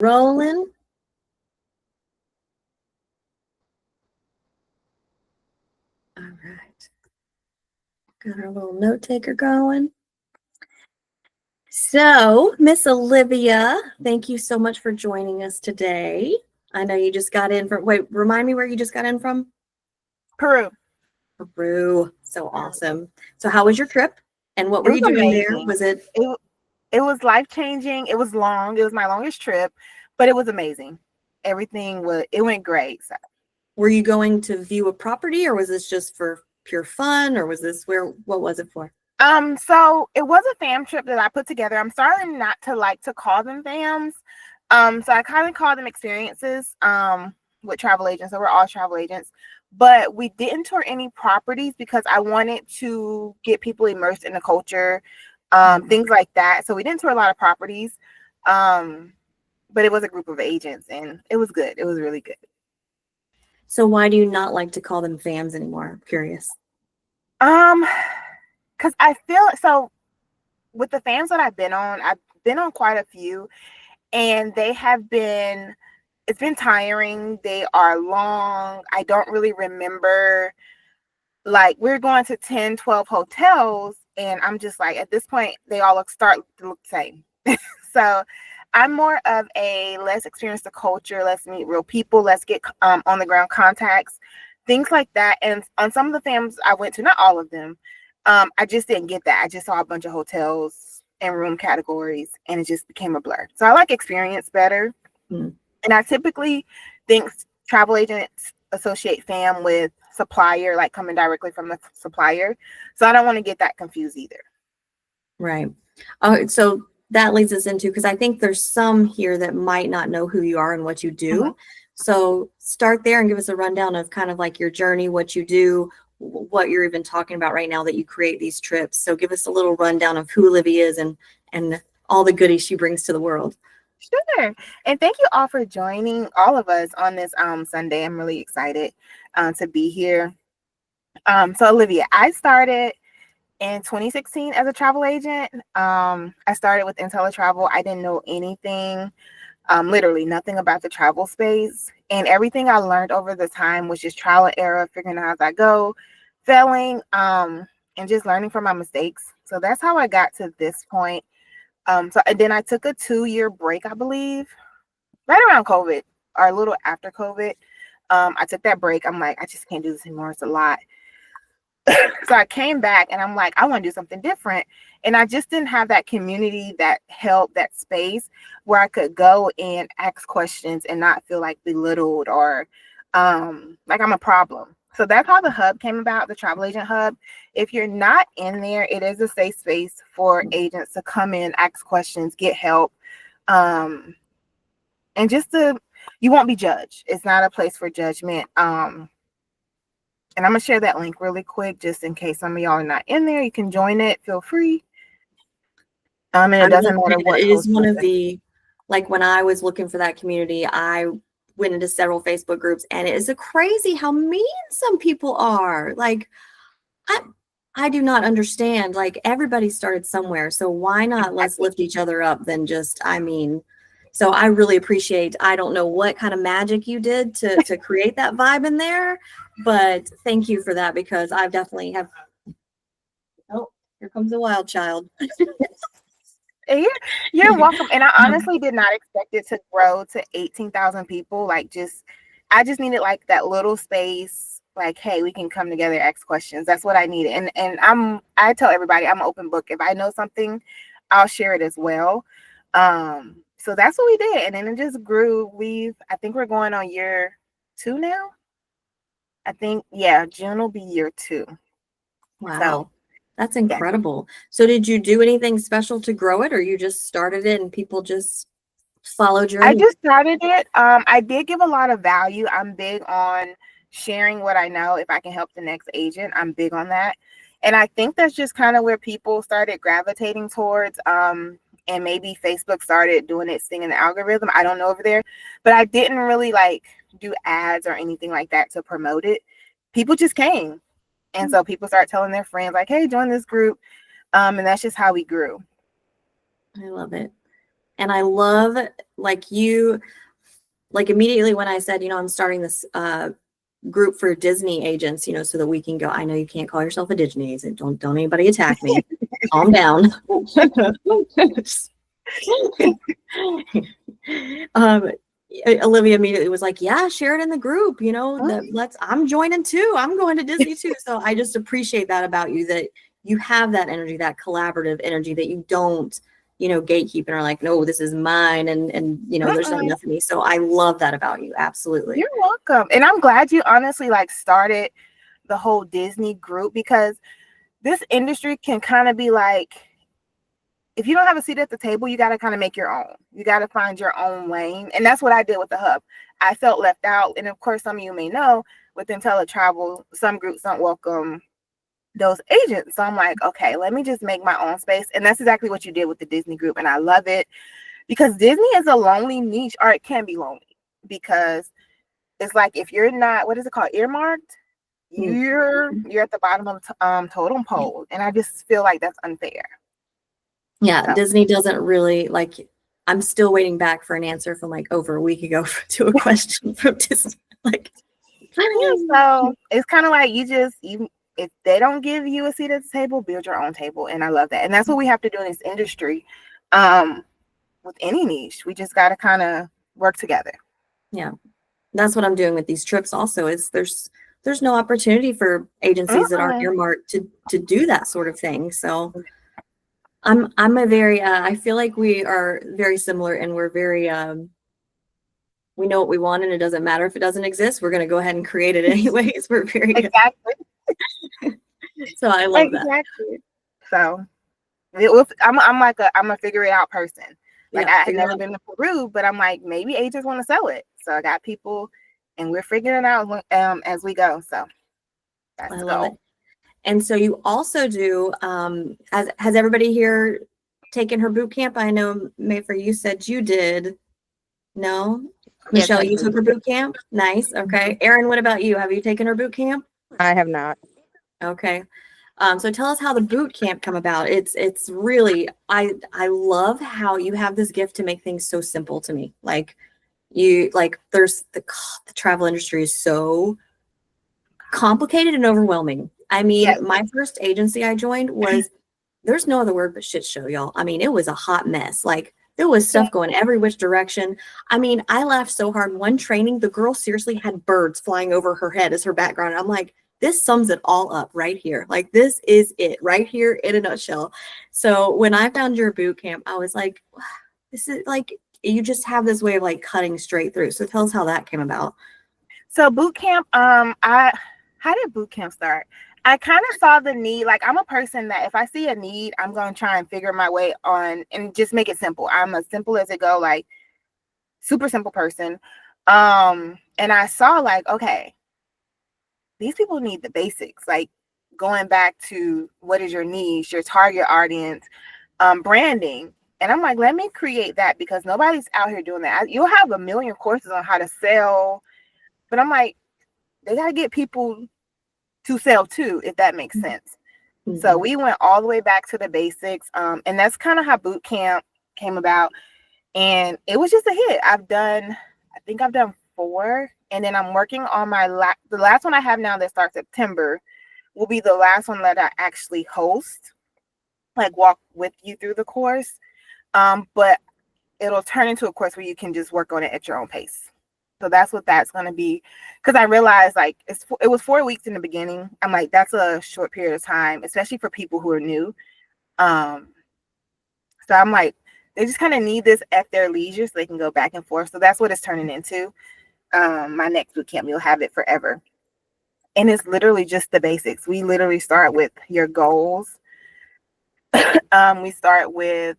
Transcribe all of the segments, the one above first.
Rolling. All right. Got our little note taker going. So, Miss Olivia, thank you so much for joining us today. I know you just got in from, wait, remind me where you just got in from? Peru. Peru. So awesome. So how was your trip? And what were It was you doing there? amazing. Was it? It was life-changing. It was long. It was my longest trip, but it was amazing. It went great. So. Were you going to view a property, or was this just for pure fun, or was this what was it for? So it was a fam trip that I put together. I'm starting not to like to call them fams. So I kind of call them experiences with travel agents. So we're all travel agents. But we didn't tour any properties because I wanted to get people immersed in the culture, things like that. So we didn't tour a lot of properties. But it was a group of agents and it was good. It was really good. So why do you not like to call them fams anymore? I'm curious. Because I feel so with the fams that I've been on quite a few, and it's been tiring. They are long. I don't really remember, like, we're going to 10, 12 hotels, and I'm just like, at this point, they all start to look the same. So I'm more of a let's experience the culture, let's meet real people, let's get on the ground contacts, things like that. And on some of the fams I went to, not all of them, I just didn't get that. I just saw a bunch of hotels and room categories, and it just became a blur. So I like experience better. And I typically think travel agents associate fam with supplier, like coming directly from the supplier. So I don't want to get that confused either. Right. So that leads us into, because I think there's some here that might not know who you are and what you do. Mm-hmm. So start there and give us a rundown of kind of like your journey, what you do, what you're even talking about right now that you create these trips. So give us a little rundown of who Olivia is and all the goodies she brings to the world. Sure. And thank you all for joining all of us on this Sunday. I'm really excited to be here. So Olivia, I started in 2016 as a travel agent. I started with IntelliTravel. I didn't know anything, literally nothing about the travel space. And everything I learned over the time was just trial and error, figuring out as I go, failing, and just learning from my mistakes. So that's how I got to this point. And then I took a 2-year break, I believe, right around COVID or a little after COVID. I took that break. I'm like, I just can't do this anymore. It's a lot. So I came back and I'm like, I want to do something different. And I just didn't have that community, that help, that space where I could go and ask questions and not feel like belittled or like I'm a problem. So that's how the hub came about, the Travel Agent Hub. If you're not in there, it is a safe space for agents to come in, ask questions, get help. And you won't be judged. It's not a place for judgment. And I'm going to share that link really quick, just in case some of y'all are not in there. You can join it. Feel free. And it doesn't matter what. It is one of the, like when I was looking for that community, I went into several Facebook groups, and it is crazy how mean some people are. Like, I do not understand. Like, everybody started somewhere. So why not let's lift each other up than just, so I really appreciate, I don't know what kind of magic you did to create that vibe in there, but thank you for that, because I've definitely have. Oh, here comes a wild child. You're welcome. And I honestly did not expect it to grow to 18,000 people. I just needed like that little space. Like, hey, we can come together, ask questions. That's what I needed. And I tell everybody I'm an open book. If I know something, I'll share it as well. So that's what we did. And then it just grew. I think we're going on year 2 now. I think, yeah, June will be year 2. Wow. So, that's incredible. Yeah. So did you do anything special to grow it, or you just started it and people just followed your? I just started it. I did give a lot of value. I'm big on sharing what I know. If I can help the next agent, I'm big on that. And I think that's just kind of where people started gravitating towards. And maybe Facebook started doing its thing in the algorithm. I don't know over there, but I didn't really like do ads or anything like that to promote it. People just came. And so people start telling their friends like, hey, join this group. And that's just how we grew. I love it. And I love like you, like immediately when I said, I'm starting this group for Disney agents, so that we can go. I know you can't call yourself a Disney agent. Don't anybody attack me. Calm down. Olivia immediately was like, yeah, share it in the group, I'm joining too. I'm going to Disney too. So I just appreciate that about you, that you have that energy, that collaborative energy, that you don't, gatekeep and are like, no, this is mine. And there's not enough for me. So I love that about you. Absolutely. You're welcome. And I'm glad you honestly started the whole Disney group, because this industry can kind of be like, if you don't have a seat at the table, you got to kind of make your own. You got to find your own lane. And that's what I did with the hub. I felt left out. And of course, some of you may know, with IntelliTravel, some groups don't welcome those agents. So I'm like, okay, let me just make my own space. And that's exactly what you did with the Disney group. And I love it, because Disney is a lonely niche, or it can be lonely, because it's like, if you're not, what is it called, earmarked, you're at the bottom of the totem pole. And I just feel like that's unfair. Yeah, so. Disney doesn't really, I'm still waiting back for an answer from over a week ago to a question from Disney. So it's kind of like, if they don't give you a seat at the table, build your own table. And I love that. And that's what we have to do in this industry. With any niche, we just got to kind of work together. Yeah, that's what I'm doing with these trips also, is there's no opportunity for agencies that aren't earmarked to do that sort of thing. So I'm a very, I feel like we are very similar, and we're very, we know what we want, and it doesn't matter if it doesn't exist. We're going to go ahead and create it anyways. We're very, exactly. So I love that. So I'm a figure it out person. I had never been to Peru, but I'm like, maybe agents want to sell it. So I got people, and we're figuring it out as we go. So that's I love it. And so you also do, has everybody here taken her boot camp? I know, Mayfair, you said you did. No? Michelle, you took her boot camp? Nice. Okay. Erin, what about you? Have you taken her boot camp? I have not. Okay. So tell us how the boot camp come about. It's really, I love how you have this gift to make things so simple to me. There's the travel industry is so complicated and overwhelming. I mean, my first agency I joined was, there's no other word but shit show, y'all. I mean, it was a hot mess. There was stuff going every which direction. I mean, I laughed so hard. One training, the girl seriously had birds flying over her head as her background. I'm like, this sums it all up right here. This is it right here in a nutshell. So when I found your boot camp, I was like, this is you just have this way of cutting straight through. So tell us how that came about. So boot camp, how did boot camp start? I kind of saw the need. I'm a person that if I see a need, I'm going to try and figure my way on and just make it simple. I'm as simple as it go, super simple person. And I saw okay, these people need the basics, going back to what is your niche, your target audience, branding. And I'm like, let me create that, because nobody's out here doing that. You'll have a million courses on how to sell, but I'm like, they got to get people to sell too, if that makes sense. Mm-hmm. So we went all the way back to the basics. And that's kind of how boot camp came about. And it was just a hit. I think I've done 4. And then I'm working on the last one I have now that starts September will be the last one that I actually host, walk with you through the course. But it'll turn into a course where you can just work on it at your own pace. So that's what that's going to be. Because I realized it was 4 weeks in the beginning. I'm like, that's a short period of time, especially for people who are new. So I'm like, they just kind of need this at their leisure so they can go back and forth. So that's what it's turning into. My next boot camp, you'll have it forever. And it's literally just the basics. We literally start with your goals. We start with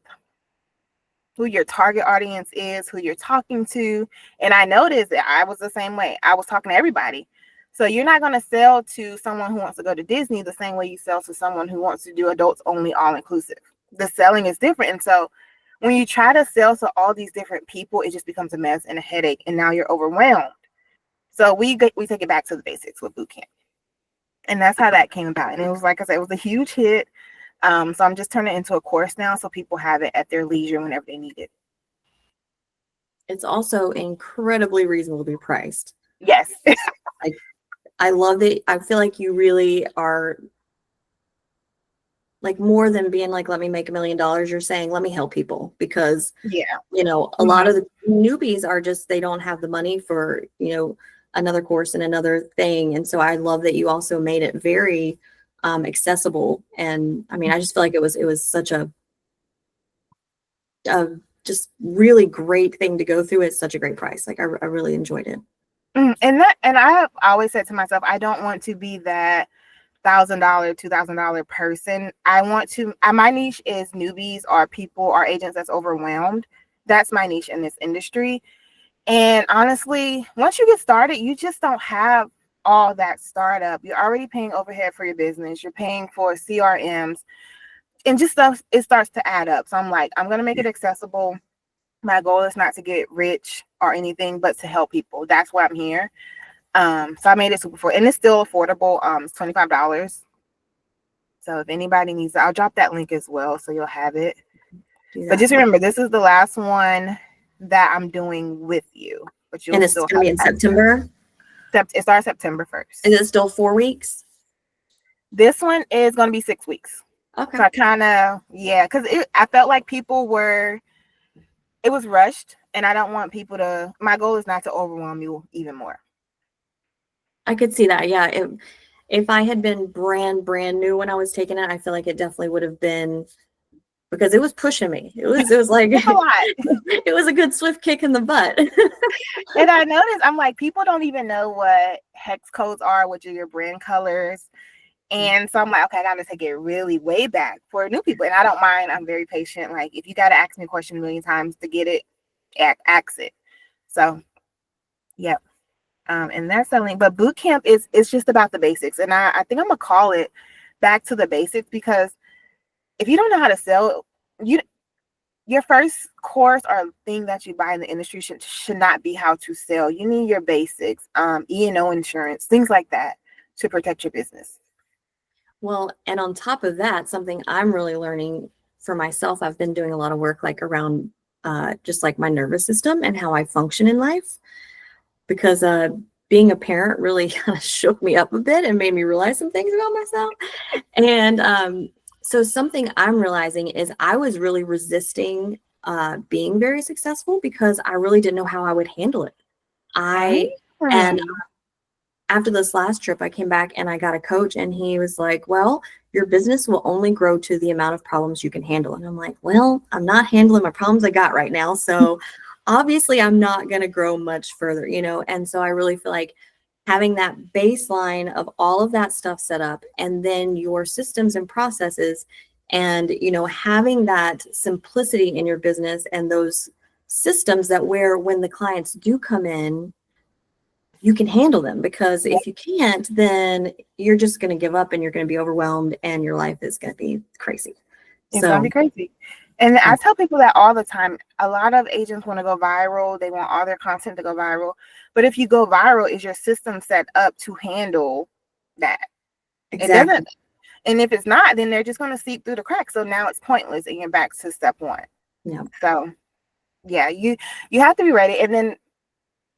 who your target audience is, who you're talking to. And I noticed that I was the same way. I was talking to everybody. So you're not going to sell to someone who wants to go to Disney the same way you sell to someone who wants to do adults only, all inclusive. The selling is different. And so when you try to sell to all these different people, it just becomes a mess and a headache. And now you're overwhelmed. So we take it back to the basics with boot camp. And that's how that came about. And it was, like I said, it was a huge hit. So I'm just turning it into a course now so people have it at their leisure whenever they need it. It's also incredibly reasonably priced. Yes. I love it. I feel like you really are like more than being like, let me make $1 million. You're saying, let me help people because, Yeah. a lot of the newbies are just, they don't have the money for, another course and another thing. And so I love that you also made it very accessible. And I mean, I just feel like it was such a just really great thing to go through at such a great price. Like I really enjoyed it. And I have always said to myself, I don't want to be that $1,000, $2,000 person. I want to, my niche is newbies or people or agents that's overwhelmed. That's my niche in this industry. And honestly, once you get started, you just don't have all that startup. You're already paying overhead for your business. You're paying for CRMs and just stuff. It starts to add up. So I'm like, I'm going to make it accessible. My goal is not to get rich or anything, but to help people. That's why I'm here. So I made it super affordable, and it's still affordable. It's $25. So if anybody needs it, I'll drop that link as well, so you'll have it. But just remember, this is the last one that I'm doing with you. But you'll and it's still going to be in September. It starts September 1st. Is it still 4 weeks? This one is going to be 6 weeks. Okay. So I kind of, because I felt like it was rushed, and I don't want people to. My goal is not to overwhelm you even more. I could see that. Yeah. If I had been brand new when I was taking it, I feel like it definitely would have been, because it was pushing me. It was like It's a lot. It was a good swift kick in the butt. And I noticed, I'm like, people don't even know what hex codes are, which are your brand colors. And so I'm like, okay, I got to take it really way back for new people. And I don't mind. I'm very patient. Like, if you got to ask me a question a million times to get it, ask it. So, yep. And that's the link. But boot camp is just about the basics. And I think I'm going to call it back to the basics, because if you don't know how to sell, your first course or thing that you buy in the industry should not be how to sell. You need your basics, E&O insurance, things like that to protect your business. Well, and on top of that, something I'm really learning for myself, I've been doing a lot of work like around just like my nervous system and how I function in life, because being a parent really kind of shook me up a bit and made me realize some things about myself. And so something I'm realizing is I was really resisting being very successful because I really didn't know how I would handle it. And after this last trip, I came back and I got a coach, and he was like, well, your business will only grow to the amount of problems you can handle. And I'm like, well, I'm not handling my problems I got right now. So obviously I'm not going to grow much further, And so I really feel like having that baseline of all of that stuff set up, and then your systems and processes, and, having that simplicity in your business and those systems that where when the clients do come in, you can handle them, because if you can't, then you're just going to give up and you're going to be overwhelmed and your life is going to be crazy. It's going to be crazy. And I tell people that all the time. A lot of agents want to go viral. They want all their content to go viral. But if you go viral, is your system set up to handle that? Exactly. It doesn't. And if it's not, then they're just going to seep through the cracks. So now it's pointless, and you're back to step one. Yeah. So, yeah, you have to be ready. And then,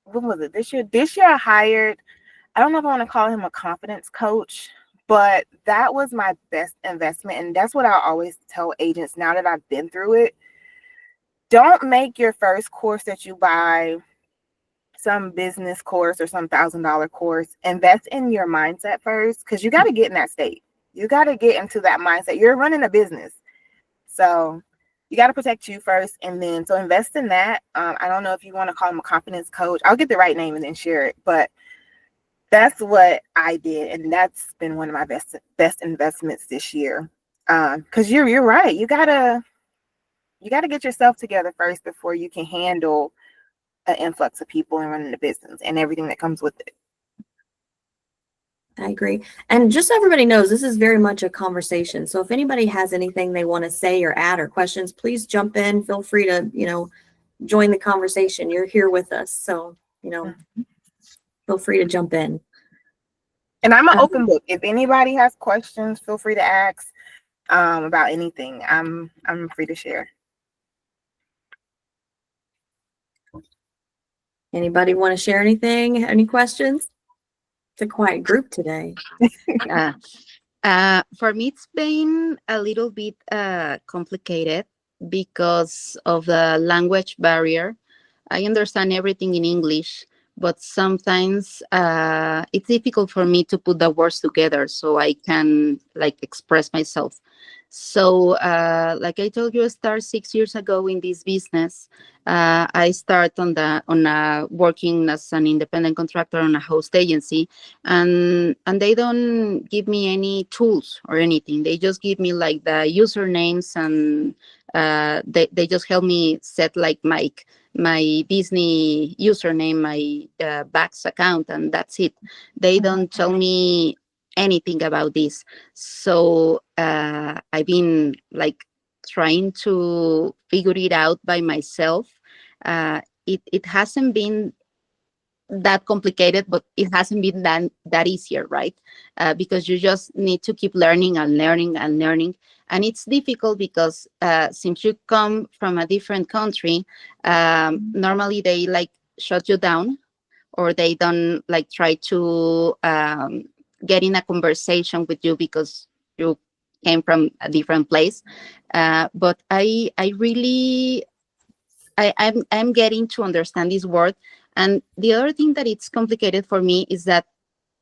what was it this year? This year I hired, I don't know if I want to call him a confidence coach, but that was my best investment. And that's what I always tell agents now that I've been through it. Don't make your first course that you buy some business course or some $1,000 course. Invest in your mindset first, because you got to get in that state. You got to get into that mindset. You're running a business. So you got to protect you first. And then, so invest in that. I don't know if you want to call him a confidence coach. I'll get the right name and then share it. But that's what I did. And that's been one of my best investments this year. Because you're right. You gotta get yourself together first before you can handle an influx of people and running the business and everything that comes with it. I agree. And just so everybody knows, this is very much a conversation. So if anybody has anything they want to say or add or questions, please jump in. Feel free to, join the conversation. You're here with us. So, feel free to jump in. And I'm an open book. If anybody has questions, feel free to ask about anything. I'm free to share. Anybody want to share anything? Any questions? It's a quiet group today. For me, it's been a little bit complicated because of the language barrier. I understand everything in English, but sometimes it's difficult for me to put the words together so I can like express myself. So, like I told you, I started 6 years ago in this business. I started on working as an independent contractor on a host agency, and they don't give me any tools or anything. They just give me like the usernames, and they just help me set like my Disney username, my Bax account, and that's it. They don't tell me anything about this. So I've been like trying to figure it out by myself. It hasn't been that complicated, but it hasn't been that easier, right? Because you just need to keep learning and learning and learning. And it's difficult because since you come from a different country, normally they like shut you down, or they don't like try to get in a conversation with you because you came from a different place. But I really I'm getting to understand this word. And the other thing that it's complicated for me is that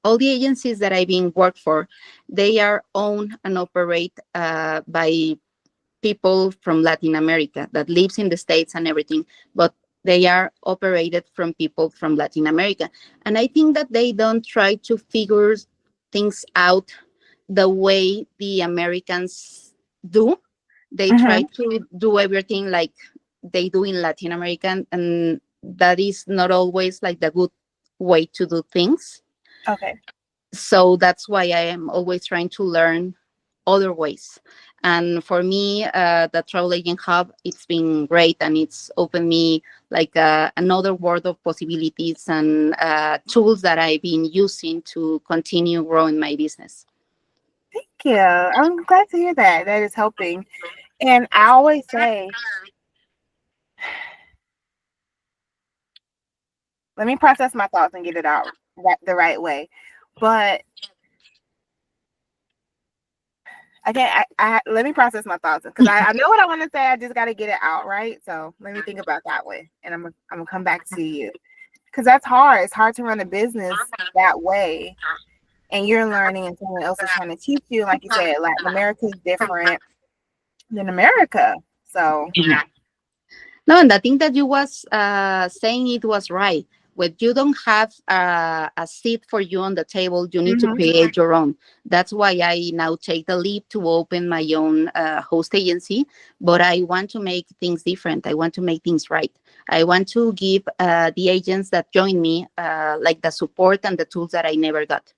all the agencies that I've been worked for, they are owned and operate by people from Latin America that lives in the States and everything, but they are operated from people from Latin America. And I think that they don't try to figure things out the way the Americans do. They try to do everything like they do in Latin America, and that is not always like the good way to do things. Okay. So that's why I am always trying to learn other ways. And for me, the Travel Agent Hub, it's been great, and it's opened me like another world of possibilities and tools that I've been using to continue growing my business. Thank you. I'm glad to hear that. That is helping. And I always say, let me process my thoughts and get it out the right way. But let me process my thoughts, because I know what I want to say. I just got to get it out, right? So let me think about that way, and I'm gonna come back to you, because that's hard. It's hard to run a business that way, and you're learning, and someone else is trying to teach you. Like you said, Latin America is different than America. So no, and the thing that you was saying, it was right. When you don't have a seat for you on the table, you need to create your own. That's why I now take the leap to open my own host agency. But I want to make things different. I want to make things right. I want to give the agents that join me like the support and the tools that I never got.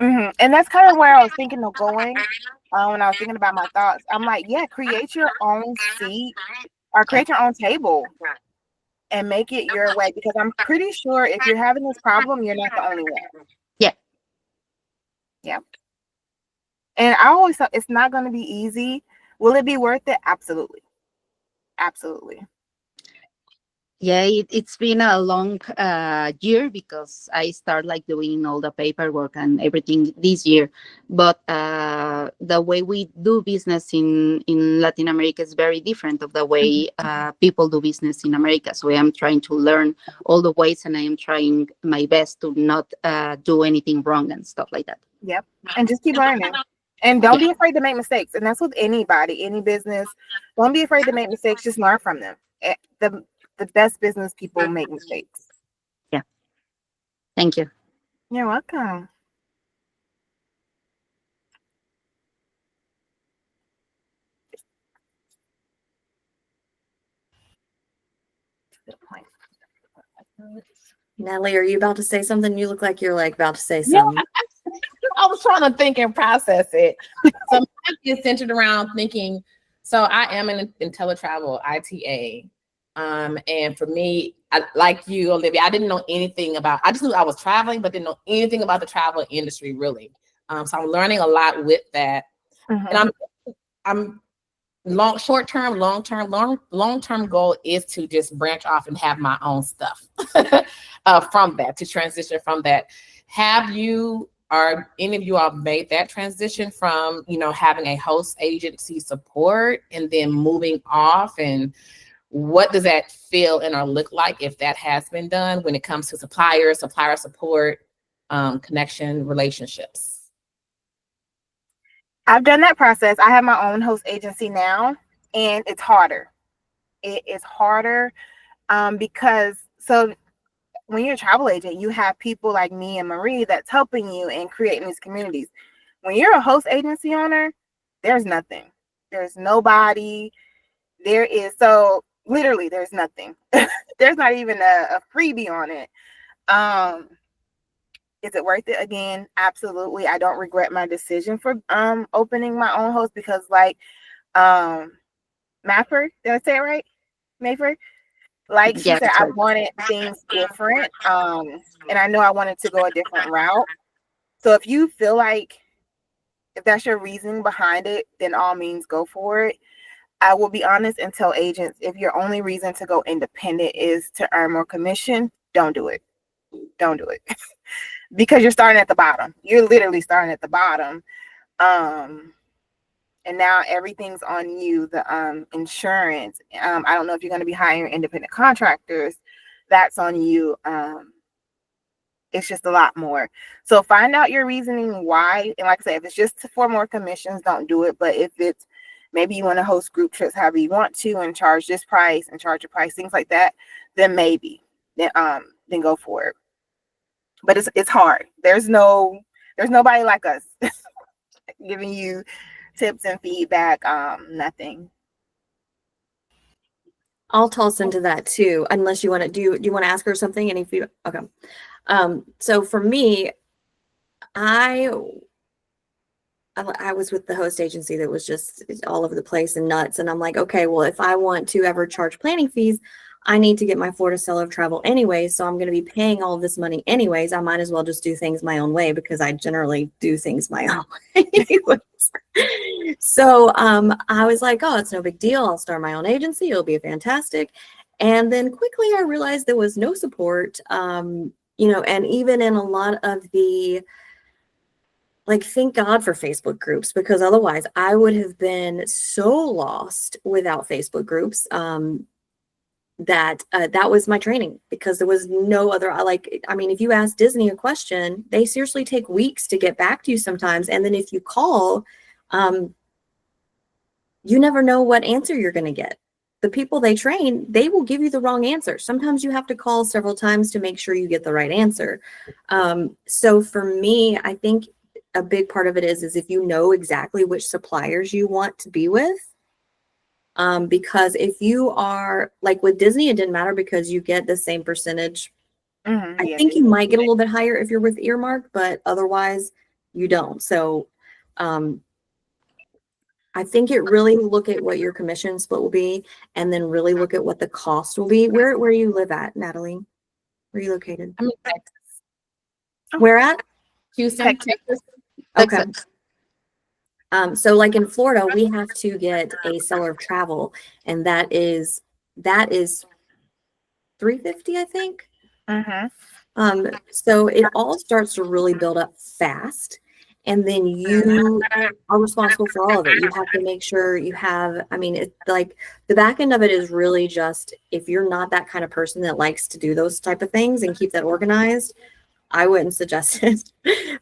And that's kind of where I was thinking of going when I was thinking about my thoughts. I'm like, yeah, create your own seat or create your own table and make it your way, because I'm pretty sure if you're having this problem, you're not the only one. Yeah. And I always thought it's not going to be easy. Will it be worth it? Absolutely. Yeah, it's been a long year, because I start like doing all the paperwork and everything this year. But the way we do business in Latin America is very different of the way people do business in America. So I am trying to learn all the ways, and I am trying my best to not do anything wrong and stuff like that. Yep. And just keep learning. And don't be afraid to make mistakes. And that's with anybody, any business. Don't be afraid to make mistakes. Just learn from them. The best business people make mistakes. Yeah. Thank you. You're welcome. Good point. Natalie, are you about to say something? You look like you're like about to say something. I was trying to think and process it. So mine is centered around thinking. So I am in IntelliTravel ITA. And for me, like you, Olivia, I didn't know anything about, I just knew I was traveling, but didn't know anything about the travel industry really. So I'm learning a lot with that. And I'm long-term goal is to just branch off and have my own stuff. from that, to transition from that. Have you, or any of you all made that transition from, having a host agency support and then moving off? And what does that feel and or look like if that has been done when it comes to supplier support, connection, relationships? I've done that process. I have my own host agency now, and it's harder. It is harder because when you're a travel agent, you have people like me and Marie that's helping you and creating these communities. When you're a host agency owner, there's nothing. There's nobody. Literally, there's nothing. There's not even a freebie on it. Is it worth it? Again, absolutely. I don't regret my decision for opening my own host because Maffer, did I say it right? Maffer? Like she Yeah, said, that's I right. wanted things different. And I know I wanted to go a different route. So if you feel like if that's your reasoning behind it, then all means go for it. I will be honest and tell agents, if your only reason to go independent is to earn more commission, don't do it. Don't do it. Because you're starting at the bottom. You're literally starting at the bottom. And now everything's on you, the insurance. I don't know if you're going to be hiring independent contractors. That's on you. It's just a lot more. So find out your reasoning why. And like I said, if it's just for more commissions, don't do it. But if it's maybe you want to host group trips however you want to and charge this price and charge a price, things like that, then maybe. Then go for it. But it's hard. There's nobody like us giving you tips and feedback. Nothing. I'll toss into that too, unless you want to do you want to ask her something? Any feedback? Okay. So for me, I was with the host agency that was just all over the place and nuts. And I'm like, okay, well, if I want to ever charge planning fees, I need to get my Florida seller of travel anyway. So I'm going to be paying all of this money anyways. I might as well just do things my own way because I generally do things my own way anyways. So I was like, oh, it's no big deal. I'll start my own agency. It'll be fantastic. And then quickly I realized there was no support, and even in a lot of the, thank God for Facebook groups, because otherwise I would have been so lost without Facebook groups. That was my training, because there was no other, if you ask Disney a question, they seriously take weeks to get back to you sometimes. And then if you call, you never know what answer you're going to get. The people they train, they will give you the wrong answer. Sometimes you have to call several times to make sure you get the right answer. So for me, I think a big part of it is if you know exactly which suppliers you want to be with. Because if you are with Disney, it didn't matter because you get the same percentage. I think you might get a little bit higher if you're with Earmark, but otherwise you don't. So I think it really look at what your commission split will be, and then really look at what the cost will be. Where you live at, Natalie? Where are you located? I'm in Texas. Where at? Houston, Texas. Okay. So in Florida, we have to get a seller of travel, and that is $350, I think. So it all starts to really build up fast, and then you are responsible for all of it. You have to make sure you have, it's the back end of it is really just, if you're not that kind of person that likes to do those type of things and keep that organized, I wouldn't suggest it.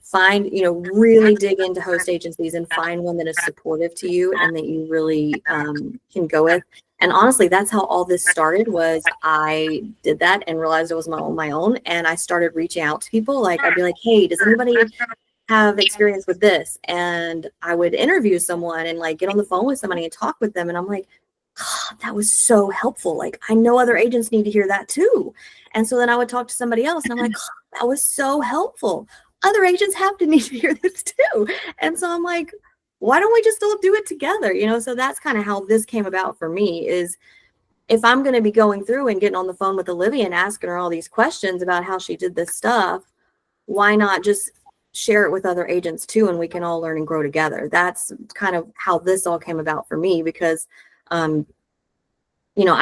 Find, really dig into host agencies and find one that is supportive to you and that you really can go with. And honestly, that's how all this started. Was I did that and realized it was my own, and I started reaching out to people. I'd be like, hey, does anybody have experience with this? And I would interview someone and get on the phone with somebody and talk with them. And I'm like, God, that was so helpful. I know other agents need to hear that too. And so then I would talk to somebody else and I'm like, God, that was so helpful. Other agents have to need to hear this too. And so I'm like, why don't we just all do it together? So that's kind of how this came about for me. Is if I'm going to be going through and getting on the phone with Olivia and asking her all these questions about how she did this stuff, why not just share it with other agents too, and we can all learn and grow together. That's kind of how this all came about for me, because I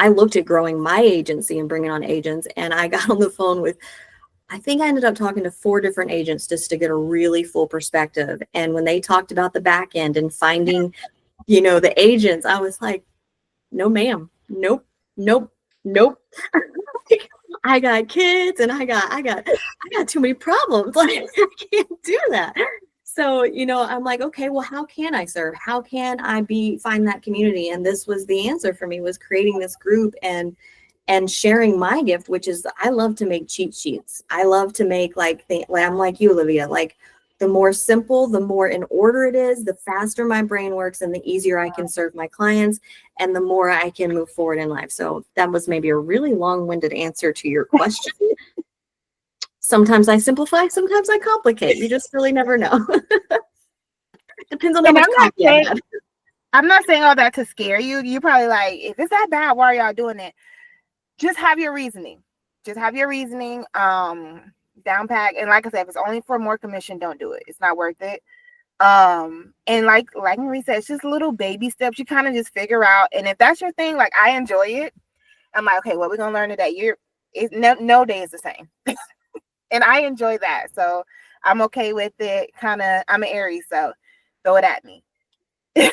looked at growing my agency and bringing on agents, and I got on the phone with I think I ended up talking to 4 different agents just to get a really full perspective. And when they talked about the back end and finding, the agents, I was like, no, ma'am. Nope. Nope. Nope. I got kids and I got too many problems. Like, I can't do that. So, I'm like, okay, well, how can I serve? How can I find that community? And this was the answer for me, was creating this group and sharing my gift, which is I love to make cheat sheets. I love to make I'm like you, Olivia, like the more simple, the more in order it is, the faster my brain works and the easier I can serve my clients and the more I can move forward in life. So that was maybe a really long-winded answer to your question. Sometimes I simplify, sometimes I complicate. You just really never know. Depends on how much coffee I had. I'm not saying all that to scare you. You're probably like, if it's that bad, why are y'all doing it? Just have your reasoning. Down pack. And like I said, if it's only for more commission, don't do it. It's not worth it. And like Marie said, it's just little baby steps. You kind of just figure out. And if that's your thing, like I enjoy it. I'm like, okay, what we're gonna learn today? No day is the same. And I enjoy that. So I'm okay with it. I'm an Aries, so throw it at me. Okay,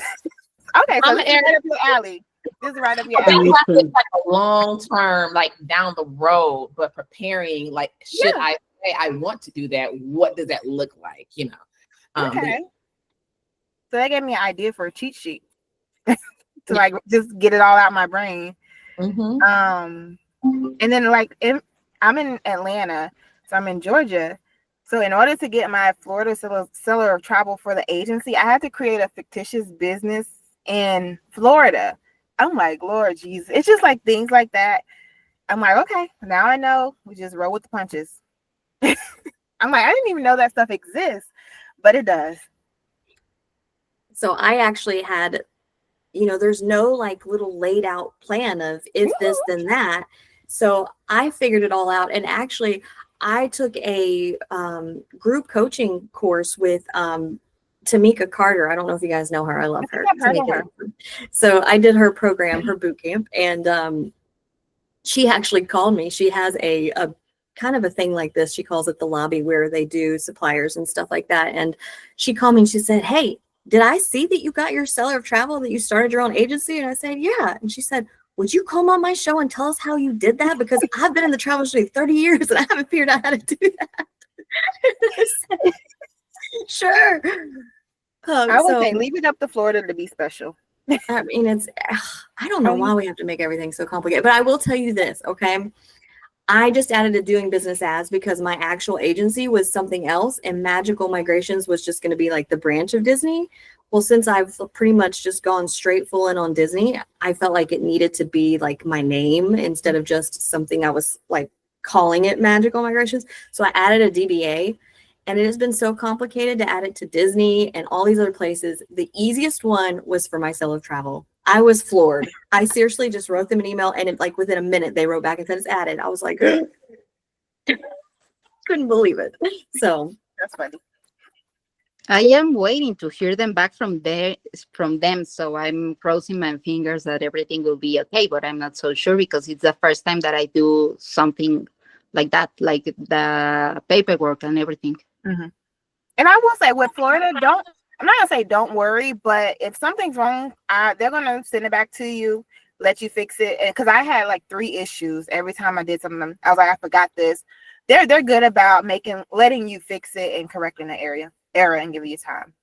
so I'm an Aries. right up your alley. This is right up your alley. Like a long term, like down the road, but preparing, like, should I say I want to do that? What does that look like? Okay. So that gave me an idea for a cheat sheet to like just get it all out of my brain. Mm-hmm. And then I'm in Atlanta, so I'm in Georgia. So in order to get my Florida seller of travel for the agency, I had to create a fictitious business in Florida. I'm like, Lord Jesus. It's just like things like that. I'm like, okay, now I know. We just roll with the punches. I'm like, I didn't even know that stuff exists, but it does. So I actually had, there's no like little laid out plan of if this, then that. So I figured it all out. And actually, I took a group coaching course with Tamika Carter. I don't know if you guys know her. I love her. I've heard of her. So I did her program, her boot camp, and she actually called me. She has a kind of a thing like this. She calls it the lobby, where they do suppliers and stuff like that. And she called me and she said, hey, did I see that you got your seller of travel, that you started your own agency? And I said, yeah. And she said, would you come on my show and tell us how you did that? Because I've been in the travel industry 30 years and I haven't figured out how to do that. I said, sure. I would say leave it up to Florida to be special. I mean, I don't know why we have to make everything so complicated, but I will tell you this, okay? I just added a doing business as because my actual agency was something else and Magical Migrations was just going to be like the branch of Disney. Well, since I've pretty much just gone straight full in on Disney, I felt like it needed to be like my name instead of just something I was like calling it Magical Migrations. So I added a DBA. And it has been so complicated to add it to Disney and all these other places. The easiest one was for my seller of travel. I was floored. I seriously just wrote them an email and within a minute they wrote back and said it's added. I was like, couldn't believe it. So that's funny. I am waiting to hear them back from them. So I'm crossing my fingers that everything will be okay, but I'm not so sure because it's the first time that I do something like that, like the paperwork and everything. Mm-hmm. And I will say with Florida, I'm not gonna say don't worry, but if something's wrong, they're gonna send it back to you, let you fix it. And because I had like 3 issues every time I did something, I was like, I forgot this. They're good about letting you fix it and correcting the error and giving you time.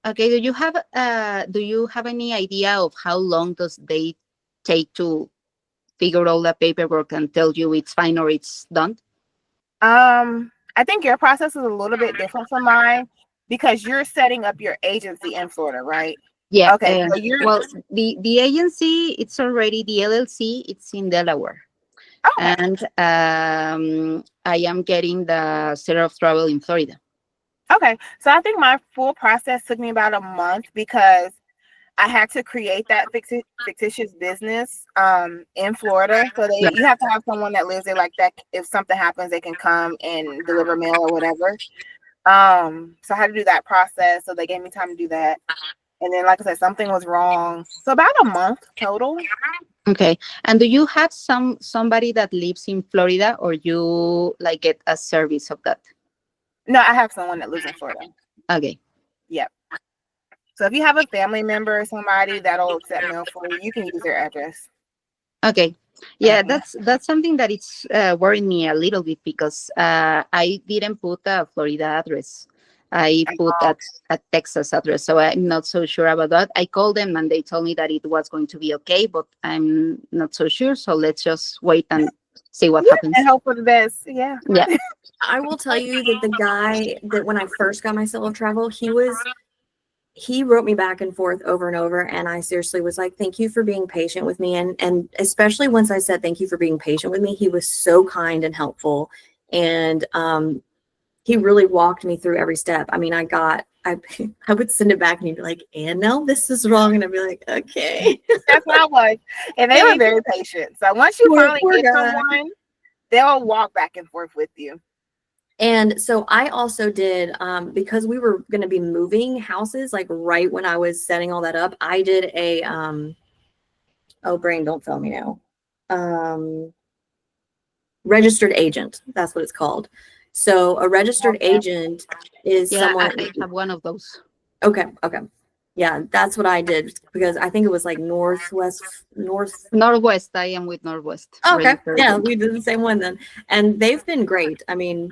Okay. Do you have any idea of how long does they take to figure all the paperwork and tell you it's fine or it's done? I think your process is a little bit different from mine because you're setting up your agency in Florida, right? Yeah. Okay. Well, the agency, it's already the LLC. It's in Delaware. Okay. And I am getting the seller of travel in Florida. Okay. So I think my full process took me about a month because I had to create that fictitious business in Florida. So you have to have someone that lives there like that. If something happens, they can come and deliver mail or whatever. So I had to do that process. So they gave me time to do that. And then, like I said, something was wrong. So about a month total. Okay. And do you have somebody that lives in Florida, or you like get a service of that? No, I have someone that lives in Florida. Okay. Yep. So if you have a family member or somebody that'll accept mail for you, you can use their address. Okay. Yeah, Mhm. that's something that it's worrying me a little bit, because I didn't put a Florida address. I put a Texas address, so I'm not so sure about that. I called them and they told me that it was going to be okay, but I'm not so sure. So let's just wait and see what happens. And hope for the best. Yeah. Yeah. I will tell you that the guy that when I first got my solo travel, he wrote me back and forth over and over, and I seriously was like, thank you for being patient with me. And especially once I said thank you for being patient with me, he was so kind and helpful. And he really walked me through every step. I mean, I would send it back and he'd be like, and now this is wrong. And I'd be like, okay. That's what I was. And they were very patient. So once you finally Poor get guy. someone, they'll walk back and forth with you. And so I also did, because we were going to be moving houses, like right when I was setting all that up, I did a, oh, brain, don't fail me now. Registered agent. That's what it's called. So a registered agent is someone. I have one of those. Okay. Yeah, that's what I did, because I think it was like Northwest. Northwest. I am with Northwest. Okay. Yeah, we did the same one then. And they've been great. I mean,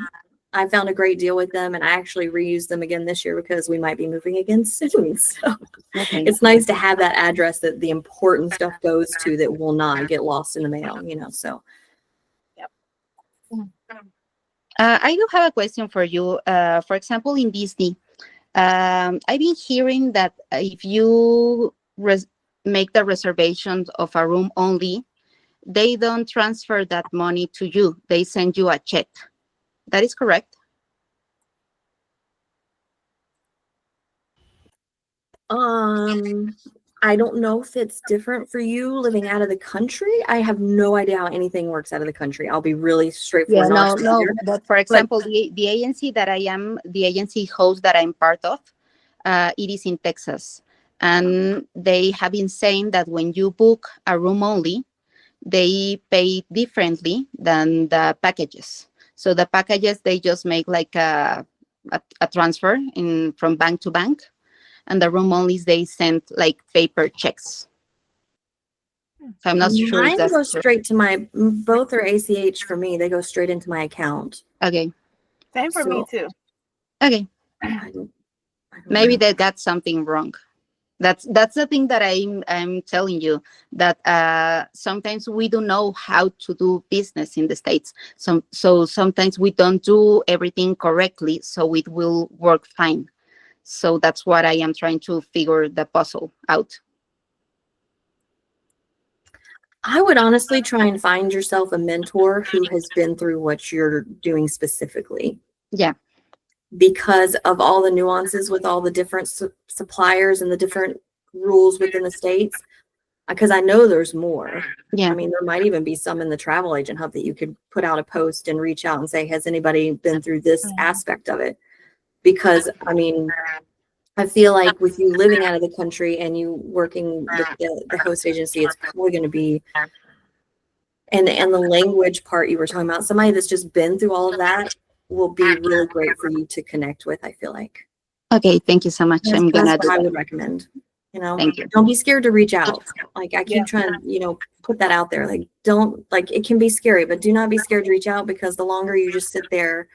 I found a great deal with them, and I actually reused them again this year because we might be moving again soon. So it's nice to have that address that the important stuff goes to that will not get lost in the mail, so. Yep. I do have a question for you. For example, in Disney, I've been hearing that if you make the reservation of a room only, they don't transfer that money to you. They send you a check. That is correct? I don't know if it's different for you living out of the country. I have no idea how anything works out of the country. I'll be really straightforward. No. But for example, the agency that I am, the agency host that I'm part of, it is in Texas. And they have been saying that when you book a room only, they pay differently than the packages. So the packages, they just make like a transfer from bank to bank. And the room onlys, they send like paper checks. So I'm not sure. Mine goes straight to both are ACH for me. They go straight into my account. Okay. Same for me too. Okay. Maybe they got something wrong. That's the thing that I'm telling you, that sometimes we don't know how to do business in the States. So sometimes we don't do everything correctly, so it will work fine. So that's what I am trying to figure the puzzle out. I would honestly try and find yourself a mentor who has been through what you're doing specifically. Yeah. Because of all the nuances with all the different suppliers and the different rules within the states. Because I know there's more. Yeah. I mean, there might even be some in the travel agent hub that you could put out a post and reach out and say, has anybody been through this aspect of it? Because, I mean, I feel like with you living out of the country and you working with the host agency, it's probably going to be, and the language part you were talking about, somebody that's just been through all of that will be really great for you to connect with, I feel like. Okay, thank you so much. That's what I would recommend. Thank you. Don't be scared to reach out. Like I keep trying to, put that out there. Like it can be scary, but do not be scared to reach out, because the longer you just sit there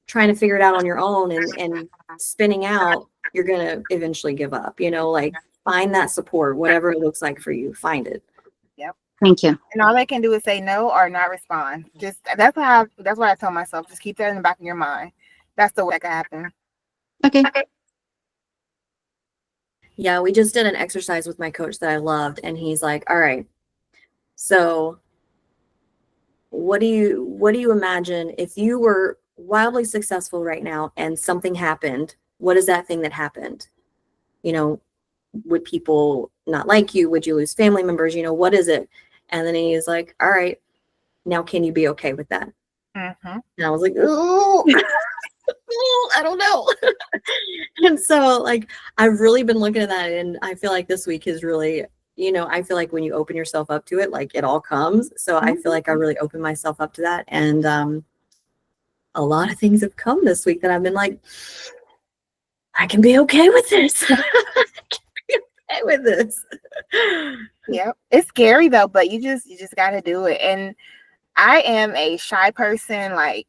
trying to figure it out on your own and spinning out, you're going to eventually give up, like find that support, whatever it looks like for you, find it. Yep. Thank you. And all they can do is say no or not respond. Just that's what I tell myself. Just keep that in the back of your mind. That's the way that can happen. Okay. Yeah, we just did an exercise with my coach that I loved, and he's like, all right, so what do you imagine if you were wildly successful right now and something happened? What is that thing that happened? Would people not like you? Would you lose family members? What is it? And then he's like, all right, now can you be okay with that? Mm-hmm. And I was like, oh, I don't know. And so like, I've really been looking at that, and I feel like this week has really, I feel like when you open yourself up to it, like it all comes. So I feel like I really opened myself up to that. And a lot of things have come this week that I've been like, I can be okay with this. I can be okay with this. Yep. It's scary though, but you just gotta do it. And I am a shy person. Like,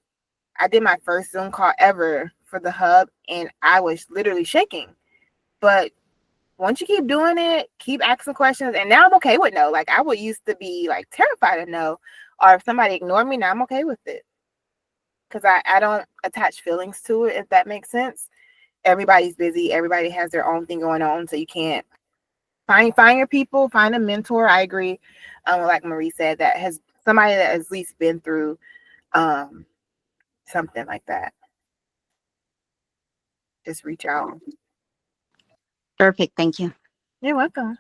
I did my first Zoom call ever for the hub and I was literally shaking. But once you keep doing it, keep asking questions, and now I'm okay with no. Like, I would used to be like terrified of no, or if somebody ignored me, now I'm okay with it. Because I don't attach feelings to it, if that makes sense. Everybody's busy, everybody has their own thing going on, so you can't find your people, find a mentor. I agree. Like Marie said, that has somebody that has at least been through something like that. Just reach out. Perfect. Thank you. You're welcome.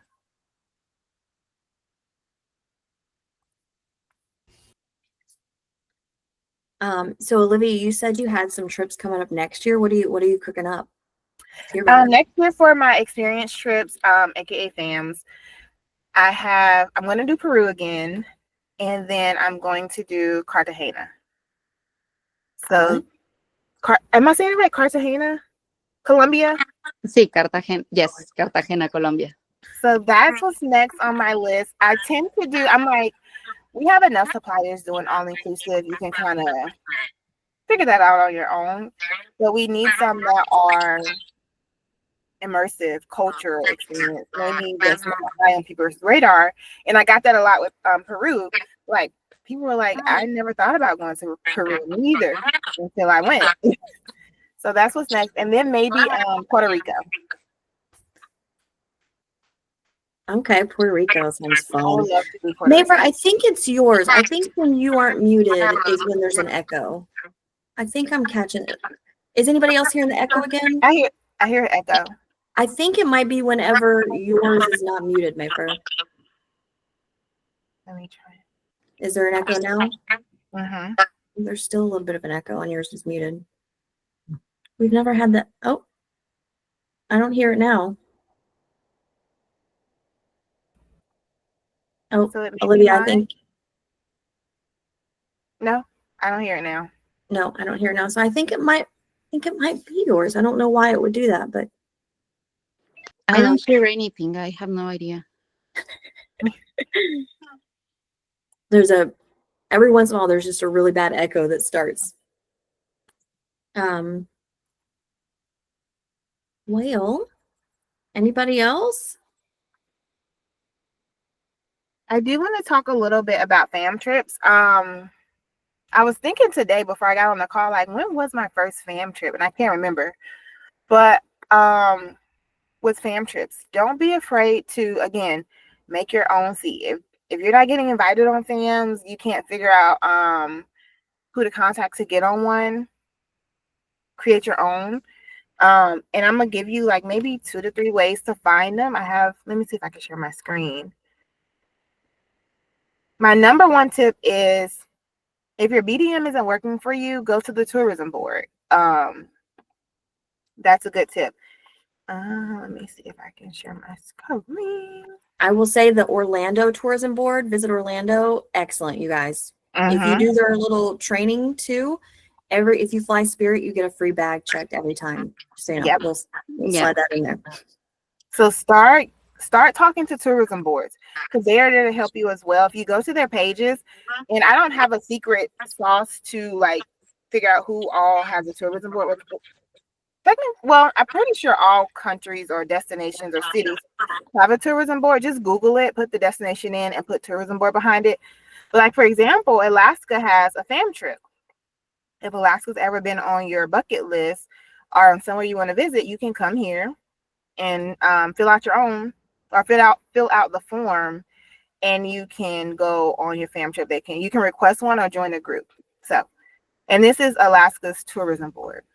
So Olivia, you said you had some trips coming up next year. What are you cooking up? Next year for my experience trips, aka FAMs, I'm going to do Peru again, and then I'm going to do Cartagena. So, am I saying it right? Cartagena, Colombia. Sí, Cartagena. Yes, Cartagena, Colombia. So that's what's next on my list. I'm like, we have enough suppliers doing all inclusive. You can kind of figure that out on your own, but we need some that are immersive cultural experience. Maybe that's not high on people's radar. And I got that a lot with Peru. Like, people were like, I never thought about going to Peru, me either, until I went. So that's what's next. And then maybe Puerto Rico. Okay, Puerto Rico sounds I fun. would love to do Puerto Neighbor, Rico. I think it's yours. I think when you aren't muted is when there's an echo. I think I'm catching it. Is anybody else hearing the echo again? I hear echo. I think it might be whenever yours is not muted, Mayfair. Let me try. Is there an echo now? Mm-hmm. There's still a little bit of an echo and yours is muted. We've never had that. Oh, I don't hear it now. Oh, So it may be Olivia, I mine? think. No, I don't hear it now. No, I don't hear it now. So I think it might be yours. I don't know why it would do that, but I don't hear anything. I have no idea. Every once in a while there's just a really bad echo that starts. Well, anybody else? I do want to talk a little bit about fam trips. I was thinking today before I got on the call, like, when was my first fam trip? And I can't remember. But with fam trips, don't be afraid to, again, make your own seat. If you're not getting invited on fams, you can't figure out who to contact to get on one, create your own. And I'm gonna give you like maybe 2 to 3 ways to find them. Let me see if I can share my screen. My number one tip is, if your BDM isn't working for you, go to the tourism board. That's a good tip. Let me see if I can share my screen. I will say the Orlando Tourism Board, Visit Orlando, excellent, you guys. If you do their little training too, if you fly Spirit, you get a free bag checked every time. So, Yep. we'll slide that in there. So start talking to tourism boards, because they are there to help you as well. If you go to their pages, and I don't have a secret sauce to like figure out who all has a tourism board. Well, I'm pretty sure all countries or destinations or cities have a tourism board. Just Google it, put the destination in, and put tourism board behind it. But like, for example, Alaska has a fam trip. If Alaska's ever been on your bucket list or somewhere you want to visit, you can come here and fill out your own, or fill out the form, and you can go on your fam trip. You can request one or join a group. So, and this is Alaska's tourism board.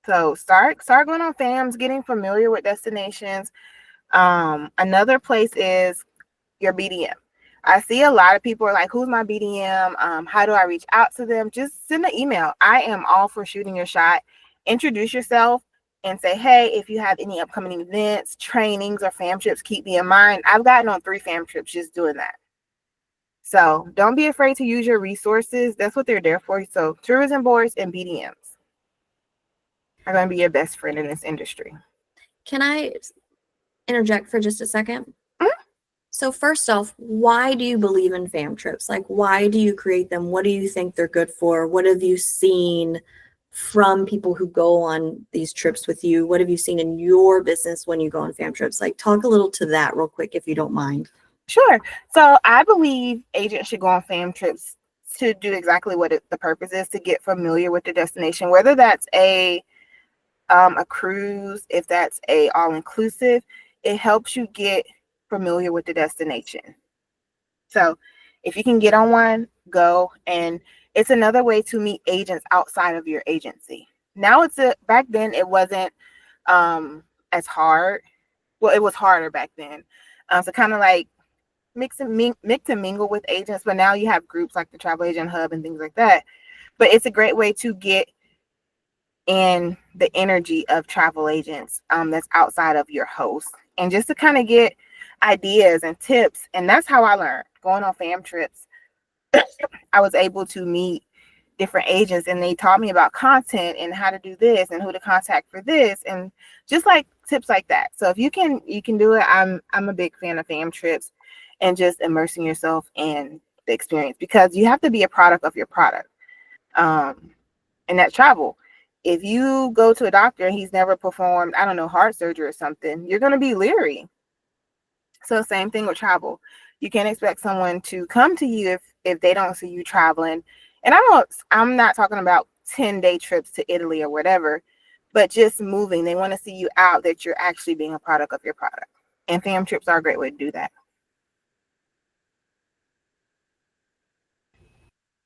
So start going on fams, getting familiar with destinations. Another place is your BDM. I see a lot of people are like, who's my BDM? How do I reach out to them? Just send an email. I am all for shooting your shot. Introduce yourself. and say, hey, if you have any upcoming events, trainings, or fam trips, keep me in mind. I've gotten on 3 fam trips just doing that. So don't be afraid to use your resources. That's what they're there for. So tourism boards and BDMs are going to be your best friend in this industry. Can I interject for just a second? Mhm. So first off, why do you believe in fam trips? Like, why do you create them? What do you think they're good for? What have you seen from people who go on these trips with you? What have you seen in your business when you go on fam trips? Like, talk a little to that real quick, if you don't mind. Sure. So I believe agents should go on fam trips to do exactly what the purpose is, to get familiar with the destination, whether that's a cruise, if that's a all-inclusive. It helps you get familiar with the destination. So if you can get on one, go. And it's another way to meet agents outside of your agency. Now back then it wasn't as hard. Well, it was harder back then. So kind of like mix and mingle with agents, but now you have groups like the Travel Agent Hub and things like that. But it's a great way to get in the energy of travel agents that's outside of your host, and just to kind of get ideas and tips. And that's how I learned. Going on fam trips, I was able to meet different agents, and they taught me about content and how to do this and who to contact for this, and just like tips like that. So if you can do it. I'm a big fan of fam trips and just immersing yourself in the experience, because you have to be a product of your product. And that travel, if you go to a doctor and he's never performed, I don't know, heart surgery or something, you're going to be leery. So same thing with travel. You can't expect someone to come to you if they don't see you traveling. And I'm not talking about 10-day trips to Italy or whatever, but just moving. They want to see you out, that you're actually being a product of your product. And fam trips are a great way to do that.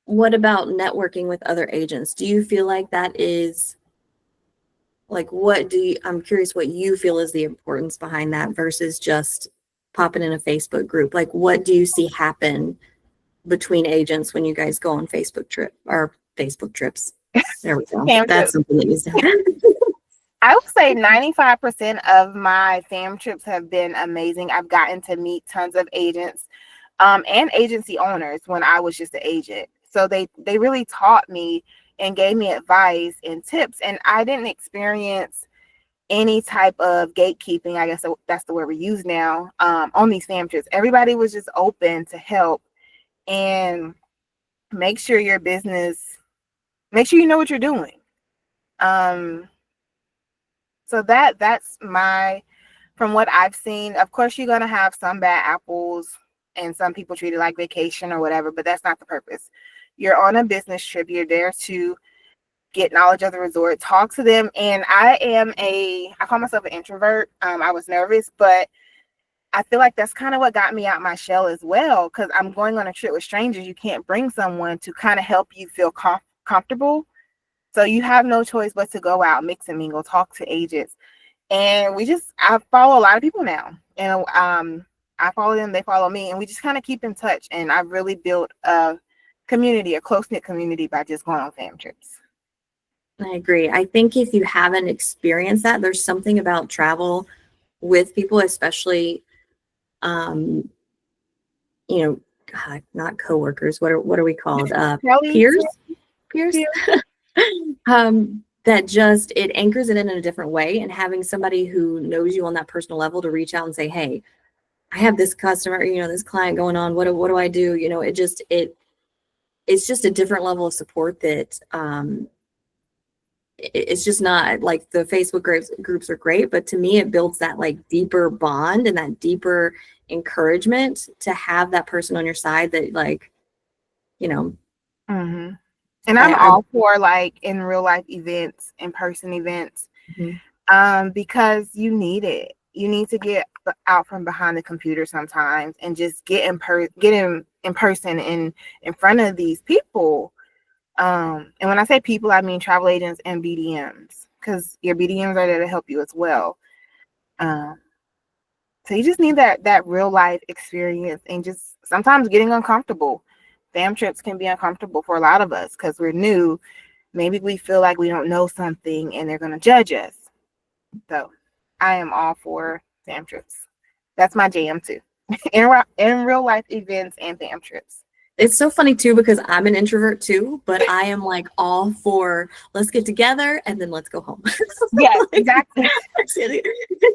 What about networking with other agents? Do you feel like that is like, I'm curious what you feel is the importance behind that versus just popping in a Facebook group? Like, what do you see happen between agents when you guys go on Facebook trips? There we go. That's something that needs to happen. I would say 95% of my fam trips have been amazing. I've gotten to meet tons of agents and agency owners when I was just an agent. So they really taught me and gave me advice and tips. And I didn't experience any type of gatekeeping, I guess that's the word we use now, on these fam trips. Everybody was just open to help and make sure you know what you're doing. So that's from what I've seen. Of course, you're going to have some bad apples and some people treat it like vacation or whatever, but that's not the purpose. You're on a business trip. You're there to get knowledge of the resort, talk to them. And I call myself an introvert. I was nervous, but I feel like that's kind of what got me out my shell as well, because I'm going on a trip with strangers. You can't bring someone to kind of help you feel comfortable. So you have no choice but to go out, mix and mingle, talk to agents. And I follow a lot of people now. And I follow them, they follow me, and we just kind of keep in touch. And I've really built a close-knit community by just going on fam trips. I agree. I think if you haven't experienced that, there's something about travel with people, especially, not coworkers. What are we called? Peers. That just, it anchors it in a different way, and having somebody who knows you on that personal level to reach out and say, hey, I have this customer, this client going on. What do I do? It's just a different level of support that, it's just not like the Facebook groups are great, but to me, it builds that like deeper bond and that deeper encouragement to have that person on your side that Mm-hmm. And I'm all for like in real life events, in-person events, because you need it. You need to get out from behind the computer sometimes and just get in person in front of these people. And when I say people, I mean travel agents and BDMs, because your BDMs are there to help you as well. So you just need that real life experience, and just sometimes getting uncomfortable. Fam trips can be uncomfortable for a lot of us because we're new. Maybe we feel like we don't know something and they're going to judge us. So I am all for fam trips. That's my jam too. In real life events and fam trips. It's so funny too because I'm an introvert too, but I am like all for let's get together and then let's go home. Yes, exactly.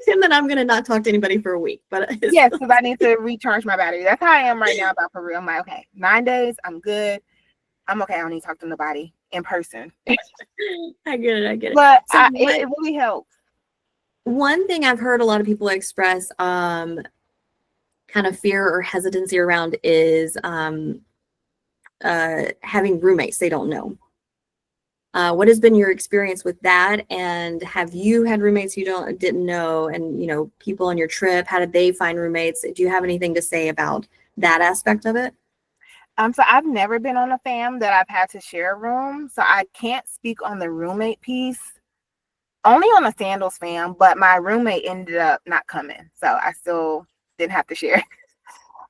And then I'm gonna not talk to anybody for a week. But yes, because I need to recharge my battery. That's how I am right now about for real. I'm like, okay, 9 days, I'm good. I'm okay. I don't need to talk to nobody in person. I get it. But So it really helps. One thing I've heard a lot of people express kind of fear or hesitancy around is having roommates they don't know. What has been your experience with that? And have you had roommates you didn't know? And people on your trip, how did they find roommates? Do you have anything to say about that aspect of it? So I've never been on a fam that I've had to share a room, so I can't speak on the roommate piece. Only on the Sandals fam, but my roommate ended up not coming, so I still didn't have to share.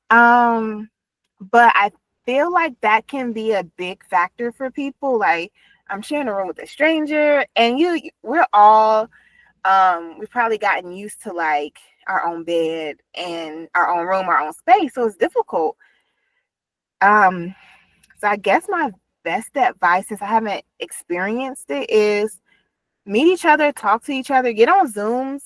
But I feel like that can be a big factor for people. Like, I'm sharing a room with a stranger, and we're all we've probably gotten used to like our own bed and our own room, our own space, so it's difficult. So I guess my best advice, since I haven't experienced it, is meet each other, talk to each other, get on Zooms,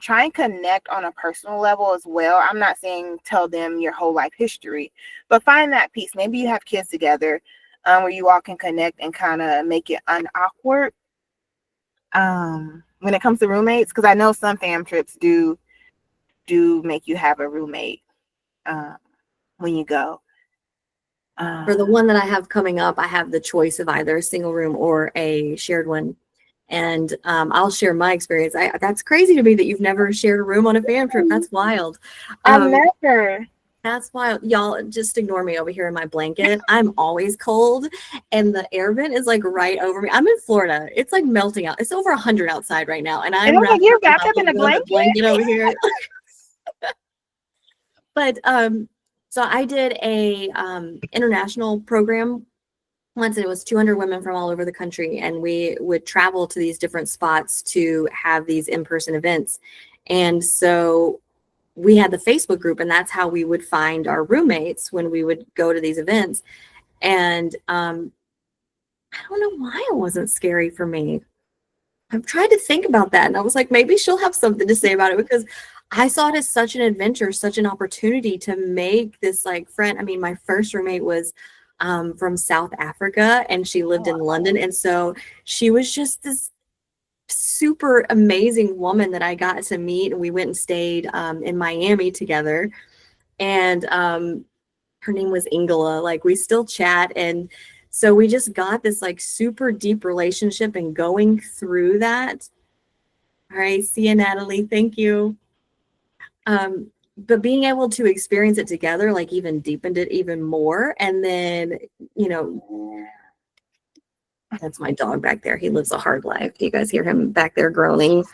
try and connect on a personal level as well. I'm not saying tell them your whole life history, but find that piece. Maybe you have kids together where you all can connect and kind of make it unawkward when it comes to roommates, because I know some fam trips do make you have a roommate when you go. For the one that I have coming up, I have the choice of either a single room or a shared one. And I'll share my experience. That's crazy to me that you've never shared a room on a fam trip. That's wild. I've never. That's wild. Y'all just ignore me over here in my blanket. I'm always cold and the air vent is like right over me. I'm in Florida. It's like melting out. It's over 100 outside right now. And I'm like, you're wrapped up in a blanket over here. But so I did a international program once. It was 200 women from all over the country, and we would travel to these different spots to have these in-person events. And so we had the Facebook group, and that's how we would find our roommates when we would go to these events. And I don't know why it wasn't scary for me. I've tried to think about that, and I was like, maybe she'll have something to say about it, because I saw it as such an adventure, such an opportunity to make this like friend. I mean, my first roommate was from South Africa, and she lived in London. And so she was just this super amazing woman that I got to meet. And we went and stayed in Miami together. And her name was Ingela. Like, we still chat. And so we just got this like super deep relationship, and going through that. All right. See you, Natalie. Thank you. But being able to experience it together, like, even deepened it even more. And then, that's my dog back there. He lives a hard life. Do you guys hear him back there groaning?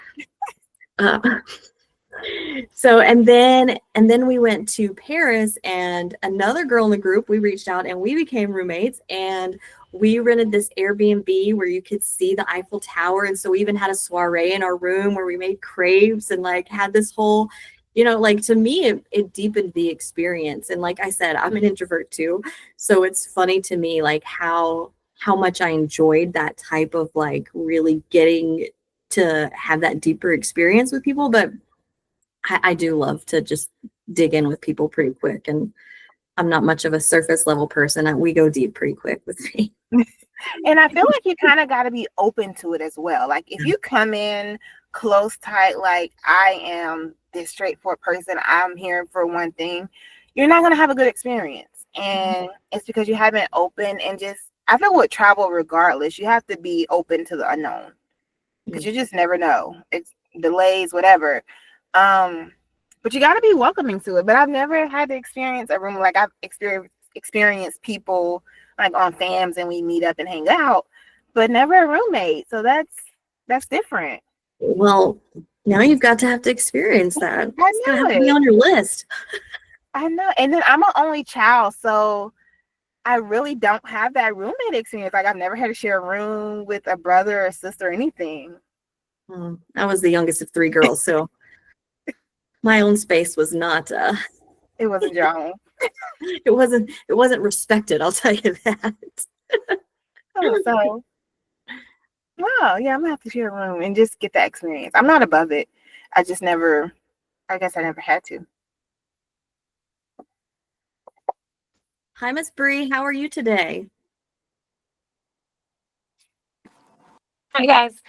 So, and then we went to Paris, and another girl in the group, we reached out and we became roommates, and we rented this Airbnb where you could see the Eiffel Tower. And so we even had a soiree in our room where we made crepes and like had this whole, like, to me, it deepened the experience. And like I said, I'm an introvert too. So it's funny to me, like how much I enjoyed that type of like really getting to have that deeper experience with people. But I do love to just dig in with people pretty quick. And I'm not much of a surface level person. We go deep pretty quick with me. And I feel like you kind of got to be open to it as well. Like, if you come in close, tight, like, I am this straightforward person, I'm here for one thing, you're not going to have a good experience. And it's because you haven't opened, and just, I feel with travel, regardless, you have to be open to the unknown, because you just never know. It's delays, whatever. But you got to be welcoming to it. But I've never had to experience a room like I've experienced people like on fams and we meet up and hang out, but never a roommate. So that's different. Well, now you've got to have to experience that. I It's know got to be on your list. I know. And then I'm an only child, so I really don't have that roommate experience. Like, I've never had to share a room with a brother or sister or anything. I was the youngest of 3 girls, so my own space was not It wasn't your own. it wasn't respected, I'll tell you that. Oh, so, wow, yeah, I'm gonna have to share a room and just get that experience. I'm not above it. I guess I never had to. Hi, Miss Bree. How are you today? Hi guys.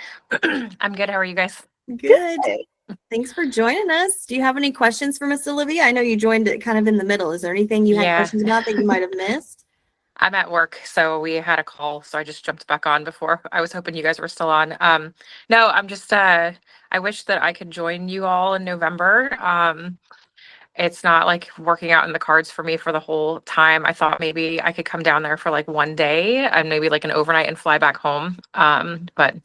I'm good. How are you guys? Good. Thanks for joining us. Do you have any questions for Miss Olivia? I know you joined it kind of in the middle. Is there anything you had Yeah. questions about that you might have missed? I'm at work, so we had a call, so I just jumped back on before. I was hoping you guys were still on. No, I'm just I wish that I could join you all in November. It's not like working out in the cards for me for the whole time. I thought maybe I could come down there for like one day and maybe like an overnight and fly back home. But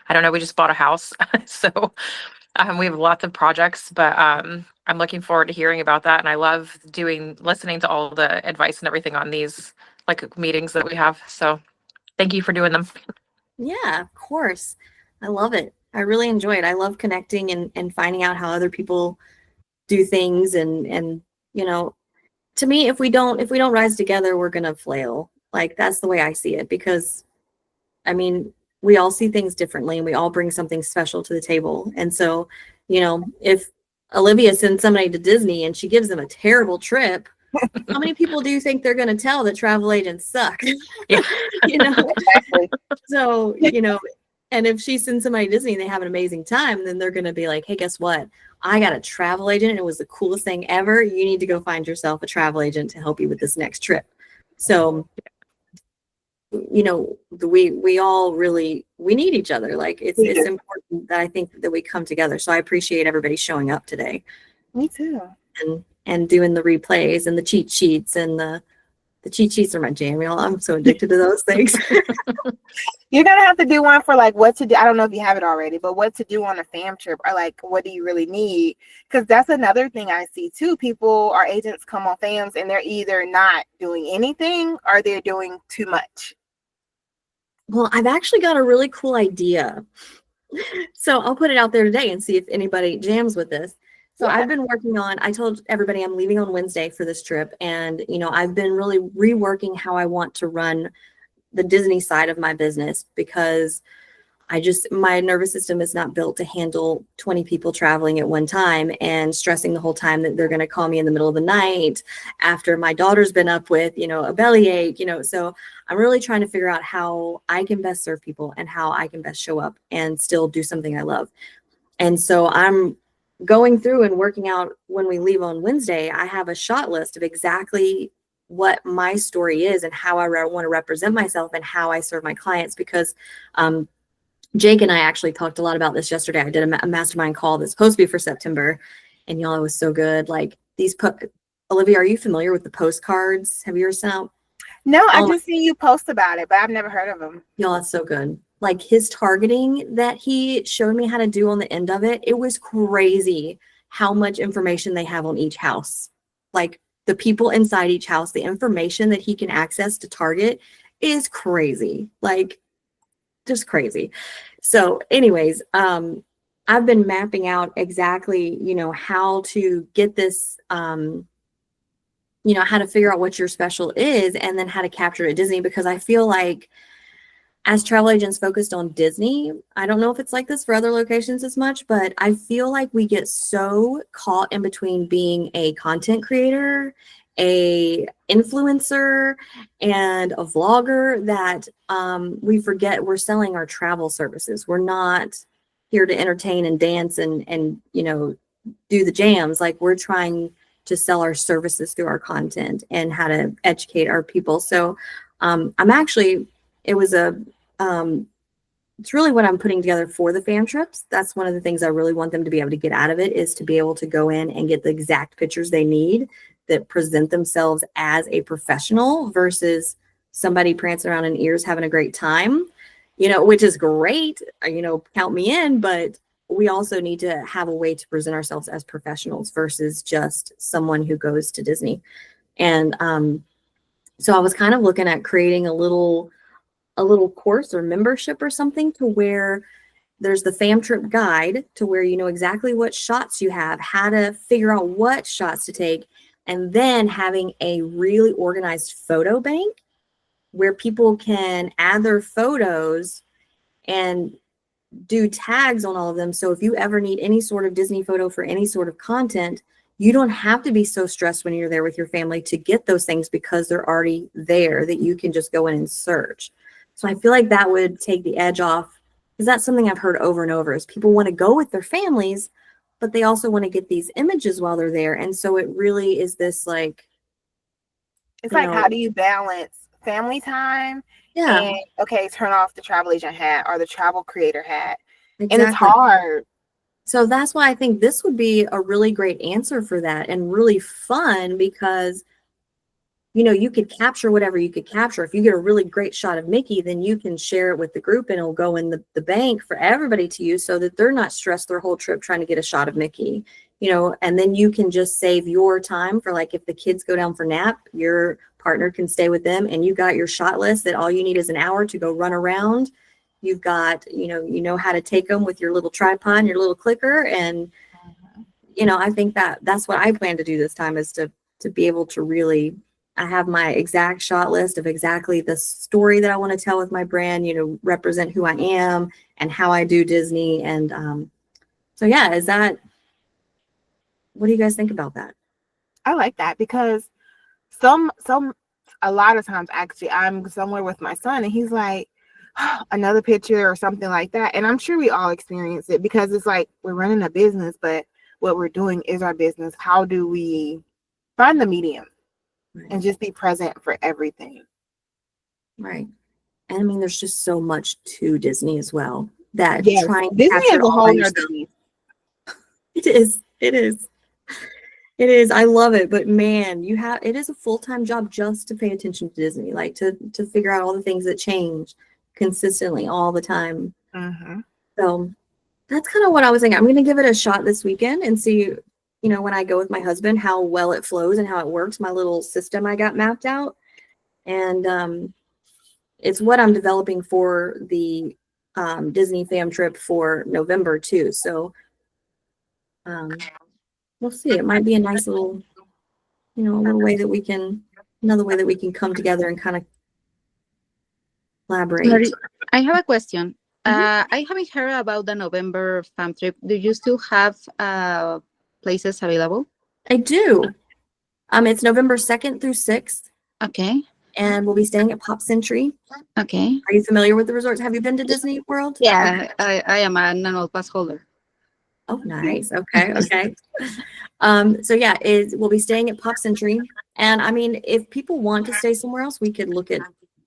I don't know. We just bought a house, so we have lots of projects, but I'm looking forward to hearing about that. And I love listening to all the advice and everything on these like meetings that we have. So thank you for doing them. Yeah, of course. I love it. I really enjoy it. I love connecting and finding out how other people do things and you know, to me, if we don't rise together, we're gonna flail. Like that's the way I see it, because I mean, we all see things differently and we all bring something special to the table. And so, if Olivia sends somebody to Disney and she gives them a terrible trip, how many people do you think they're going to tell that travel agents suck? Yeah. Exactly. So, and if she sends somebody to Disney and they have an amazing time, then they're going to be like, hey, guess what? I got a travel agent and it was the coolest thing ever. You need to go find yourself a travel agent to help you with this next trip. So, we all really, we need each other. Like it's important that I think that we come together. So I appreciate everybody showing up today. Me too. And doing the replays and the cheat sheets, and the cheat sheets are my jam, y'all. I'm so addicted to those things. You're gonna have to do one for like what to do. I don't know if you have it already, but what to do on a fam trip, or like what do you really need? Because that's another thing I see too. People, our agents come on fams and they're either not doing anything or they're doing too much. Well, I've actually got a really cool idea. So I'll put it out there today and see if anybody jams with this. So I've been working on, I told everybody I'm leaving on Wednesday for this trip. And, I've been really reworking how I want to run the Disney side of my business, because my nervous system is not built to handle 20 people traveling at one time and stressing the whole time that they're going to call me in the middle of the night after my daughter's been up with, a bellyache, so I'm really trying to figure out how I can best serve people and how I can best show up and still do something I love. And so I'm going through and working out, when we leave on Wednesday, I have a shot list of exactly what my story is and how I want to represent myself and how I serve my clients, because Jake and I actually talked a lot about this yesterday. I did a mastermind call that's supposed to be for September, and y'all, it was so good. Like Olivia, are you familiar with the postcards? Have you ever sent out? No, I just see you post about it, but I've never heard of them. Y'all, it's so good. Like his targeting that he showed me how to do on the end of it, it was crazy how much information they have on each house. Like the people inside each house, the information that he can access to target is crazy. Like just crazy. So anyways, I've been mapping out exactly, how to get this, how to figure out what your special is and then how to capture it at Disney, because I feel like as travel agents focused on Disney, I don't know if it's like this for other locations as much, but I feel like we get so caught in between being a content creator, a influencer, and a vlogger that we forget we're selling our travel services. We're not here to entertain and dance and do the jams. Like we're trying to sell our services through our content and how to educate our people. So it's really what I'm putting together for the fam trips. That's one of the things I really want them to be able to get out of it, is to be able to go in and get the exact pictures they need that present themselves as a professional versus somebody prancing around in ears having a great time, which is great, count me in, but we also need to have a way to present ourselves as professionals versus just someone who goes to Disney. And so I was kind of looking at creating a little course or membership or something to where there's the fam trip guide to where you know exactly what shots you have, how to figure out what shots to take, and then having a really organized photo bank where people can add their photos and do tags on all of them. So if you ever need any sort of Disney photo for any sort of content, you don't have to be so stressed when you're there with your family to get those things because they're already there that you can just go in and search. So I feel like that would take the edge off, because that's something I've heard over and over is people want to go with their families, but they also want to get these images while they're there. And so it really is this like, it's like, how do you balance family time and okay, turn off the travel agent hat or the travel creator hat? Exactly. And it's hard. So that's why I think this would be a really great answer for that and really fun, because you know, you could capture whatever you could capture. If you get a really great shot of Mickey, then you can share it with the group and it'll go in the bank for everybody to use so that they're not stressed their whole trip trying to get a shot of Mickey, you know, and then you can just save your time for like if the kids go down for nap, your partner can stay with them and you got your shot list that all you need is an hour to go run around. You've got, you know how to take them with your little tripod and your little clicker. And, you know, I think that's what I plan to do this time is to be able to really, I have my exact shot list of exactly the story that I want to tell with my brand, you know, represent who I am and how I do Disney. And so, yeah, what do you guys think about that? I like that because a lot of times actually I'm somewhere with my son and he's like, another picture or something like that. And I'm sure we all experience it because it's like we're running a business, but what we're doing is our business. How do we find the medium and just be present for everything? Right. And I mean, there's just so much to Disney as well that trying to Disney capture is a all whole yourself. nother beast. It is. I love it. But man, it is a full-time job just to pay attention to Disney, like to figure out all the things that change consistently all the time. Mm-hmm. So that's kind of what I was thinking. I'm going to give it a shot this weekend and see, you know, when I go with my husband, how well it flows and how it works, my little system I got mapped out. And it's what I'm developing for the Disney fam trip for November too. So we'll see. It might be a nice little, you know, another way that we can come together and kind of collaborate. I have a question. I haven't heard about the November fam trip. Do you still have places available? I do. It's November 2nd through 6th. Okay. And we'll be staying at Pop Century. Okay. Are you familiar with the resorts? Have you been to Disney World? Yeah, I am an annual pass holder. Oh, nice. Okay. So yeah, we'll be staying at Pop Century. And I mean, if people want to stay somewhere else, we could look at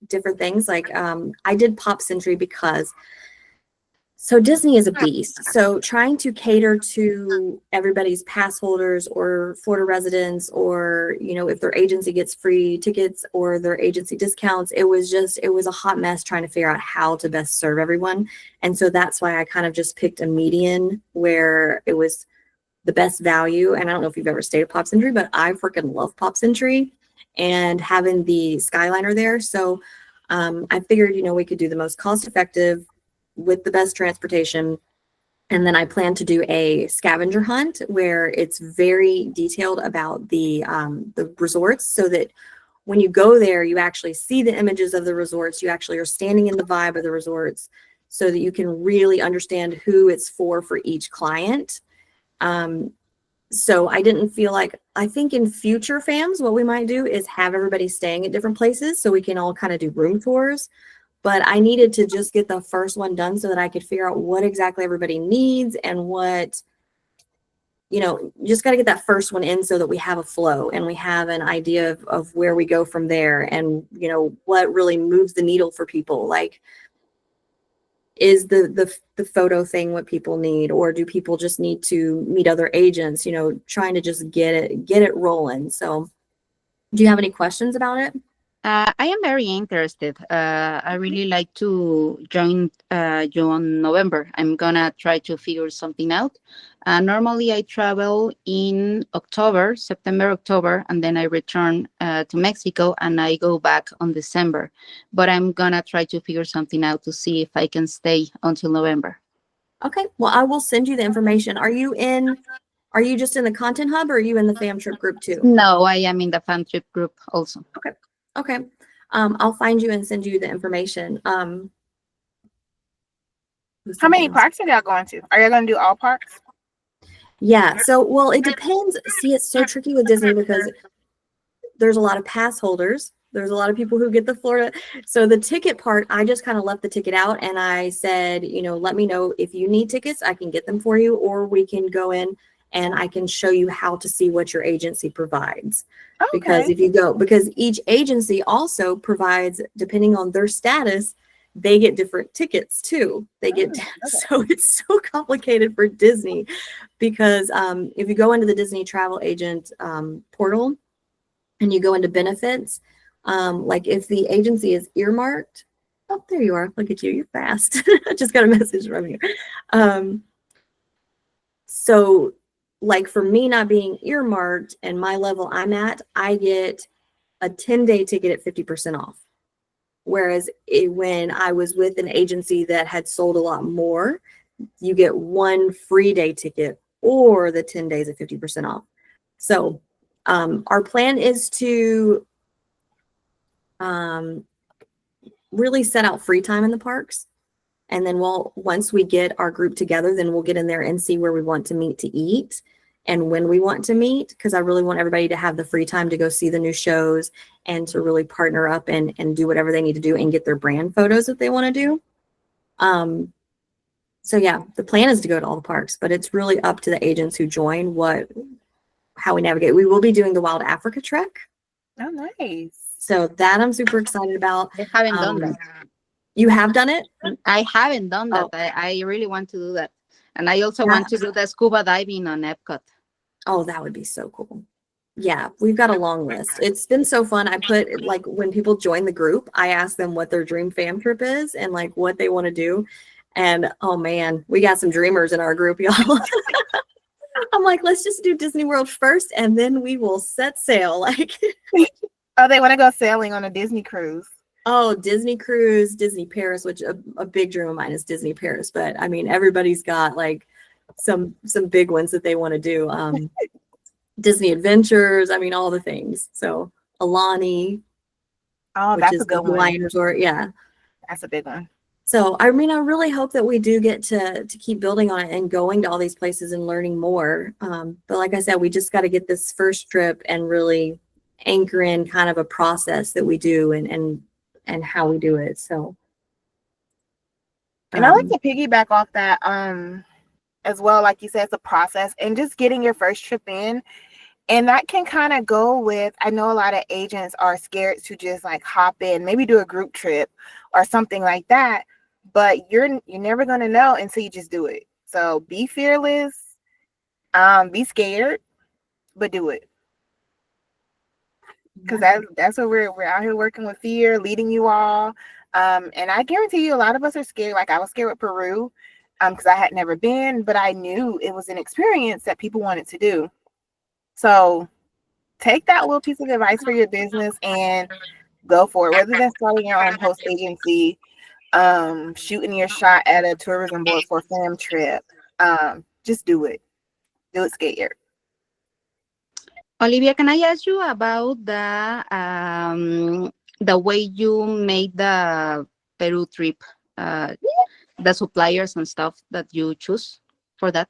different things. Like I did Pop Century because so Disney is a beast. So trying to cater to everybody's pass holders or Florida residents, or, you know, if their agency gets free tickets or their agency discounts, it was a hot mess trying to figure out how to best serve everyone. And so that's why I kind of just picked a median where it was the best value. And I don't know if you've ever stayed at Pop Century, but I freaking love Pop Century and having the Skyliner there. So I figured, you know, we could do the most cost effective with the best transportation. And then I plan to do a scavenger hunt where it's very detailed about the resorts, so that when you go there, you actually see the images of the resorts. You actually are standing in the vibe of the resorts so that you can really understand who it's for each client. So I didn't feel like, I think in future fams, what we might do is have everybody staying at different places so we can all kind of do room tours. But I needed to just get the first one done so that I could figure out what exactly everybody needs and what, you know, just got to get that first one in so that we have a flow and we have an idea of where we go from there and, you know, what really moves the needle for people. Like, is the photo thing what people need, or do people just need to meet other agents, you know, trying to just get it rolling. So do you have any questions about it? I am very interested. I really like to join you on November. I'm gonna try to figure something out. Normally, I travel in September, October, and then I return to Mexico and I go back on December. But I'm gonna try to figure something out to see if I can stay until November. Okay. Well, I will send you the information. Are you just in the Content Hub or are you in the fam trip group too? No, I am in the fan trip group also. Okay. I'll find you and send you the information. How many parks are y'all going to? Are y'all going to do all parks? Yeah. So, well, it depends. See, it's so tricky with Disney because there's a lot of pass holders. There's a lot of people who get the Florida. So the ticket part, I just kind of left the ticket out and I said, let me know if you need tickets, I can get them for you, or we can go in and I can show you how to see what your agency provides. Because because each agency also provides, depending on their status, they get different tickets too. So it's so complicated for Disney because if you go into the Disney travel agent portal, and you go into benefits, like if the agency is earmarked, oh, there you are. Look at you. You're fast. I just got a message from you. So like for me not being earmarked and my level I'm at, I get a 10-day ticket at 50% off. Whereas when I was with an agency that had sold a lot more, you get one free day ticket or the 10 days at 50% off. So our plan is to really set out free time in the parks. And then once we get our group together, then we'll get in there and see where we want to meet to eat and when we want to meet, because I really want everybody to have the free time to go see the new shows and to really partner up and do whatever they need to do and get their brand photos that they want to do. So yeah, the plan is to go to all the parks, but it's really up to the agents who join how we navigate. We will be doing the Wild Africa Trek. Oh, nice. So that I'm super excited about. I haven't done that. You have done it? I haven't done that. Oh. I really want to do that. And I also want to do the scuba diving on Epcot. Oh, that would be so cool. Yeah, we've got a long list. It's been so fun. I put, like, when people join the group, I ask them what their dream fam trip is and like what they want to do. And oh man, we got some dreamers in our group, y'all. I'm like, let's just do Disney World first and then we will set sail. Like, oh, they want to go sailing on a Disney cruise. Oh, Disney cruise, Disney Paris, which a big dream of mine is Disney Paris. But I mean, everybody's got like some big ones that they want to do. Disney Adventures, I mean, all the things. So Alani, which is the Hawaiian resort. Yeah. That's a big one. So, I mean, I really hope that we do get to keep building on it and going to all these places and learning more. But like I said, we just got to get this first trip and really anchor in kind of a process that we do and how we do it. So, and I like to piggyback off that as well. Like you said, it's a process and just getting your first trip in. And that can kind of go with, I know a lot of agents are scared to just like hop in, maybe do a group trip or something like that. But you're never going to know until you just do it. So be fearless, be scared, but do it. Because that's what we're out here working with fear, leading you all. And I guarantee you a lot of us are scared. Like I was scared with Peru because I had never been, but I knew it was an experience that people wanted to do. So take that little piece of advice for your business and go for it. Whether that's starting your own host agency, shooting your shot at a tourism board for a fam trip, just do it. Do it scared. Olivia, can I ask you about the way you made the Peru trip, the suppliers and stuff that you choose for that?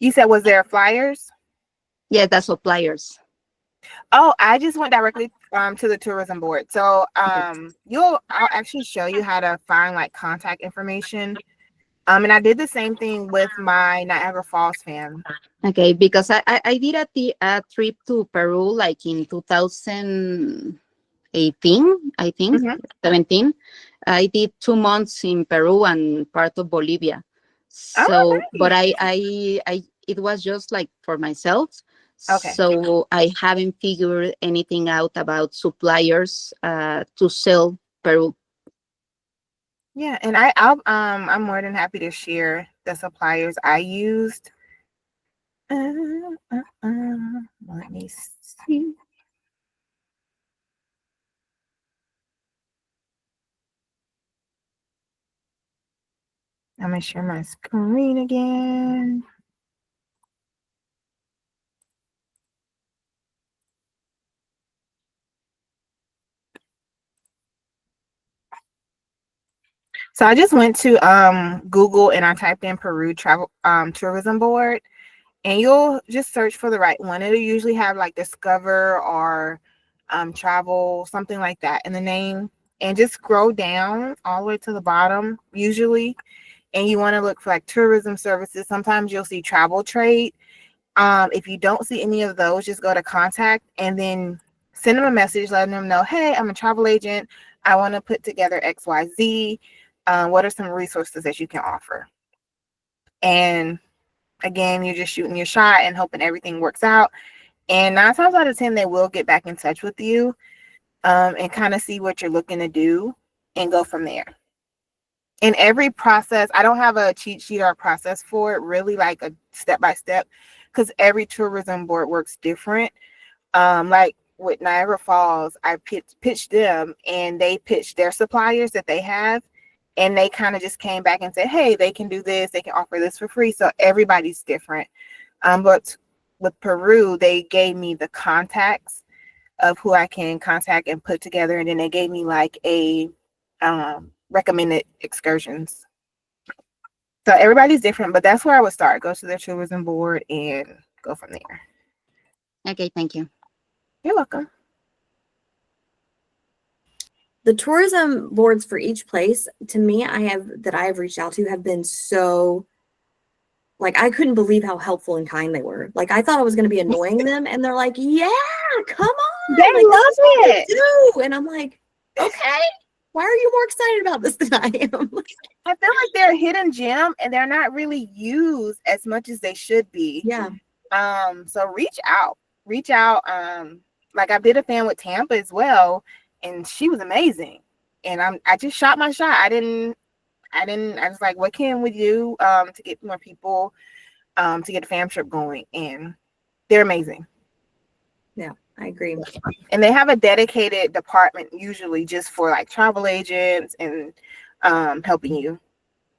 You said, was there flyers? Yeah, the suppliers. Oh, I just went directly to the tourism board. So I'll actually show you how to find like contact information. And I did the same thing with my Niagara Falls fam. Okay, because I did a trip to Peru like in 2018, I think, 17. I did 2 months in Peru and part of Bolivia. So, nice. But I it was just like for myself. Okay. So I haven't figured anything out about suppliers to sell Peru. Yeah, and I'm more than happy to share the suppliers I used. Let me see. I'm gonna share my screen again. So I just went to Google and I typed in Peru travel tourism board, and you'll just search for the right one. It'll usually have like Discover or travel, something like that in the name, and just scroll down all the way to the bottom usually, and you want to look for like tourism services. Sometimes you'll see travel trade. If you don't see any of those, just go to contact and then send them a message letting them know, hey, I'm a travel agent, I want to put together XYZ. What are some resources that you can offer? And again, you're just shooting your shot and hoping everything works out. And 9 times out of 10, they will get back in touch with you and kind of see what you're looking to do and go from there. In every process, I don't have a cheat sheet or a process for it, really like a step-by-step, because every tourism board works different. Like with Niagara Falls, I pitched them and they pitched their suppliers that they have. And they kind of just came back and said, hey, they can do this. They can offer this for free. So everybody's different. But with Peru, they gave me the contacts of who I can contact and put together. And then they gave me like a recommended excursions. So everybody's different, but that's where I would start. Go to their tourism board and go from there. Okay, thank you. You're welcome. The tourism boards for each place, to me, I have reached out to have been so, like, I couldn't believe how helpful and kind they were. Like, I thought I was going to be annoying them, and they're like, yeah, come on. They like, love it. do. And I'm like, okay, why are you more excited about this than I am? I feel like they're a hidden gem and they're not really used as much as they should be. Yeah. So reach out. Like I did a fan with Tampa as well, and she was amazing. And I just shot my shot. I was like, what can we do to get more people to get a fam trip going? And they're amazing. Yeah, I agree. And they have a dedicated department usually just for like travel agents and helping you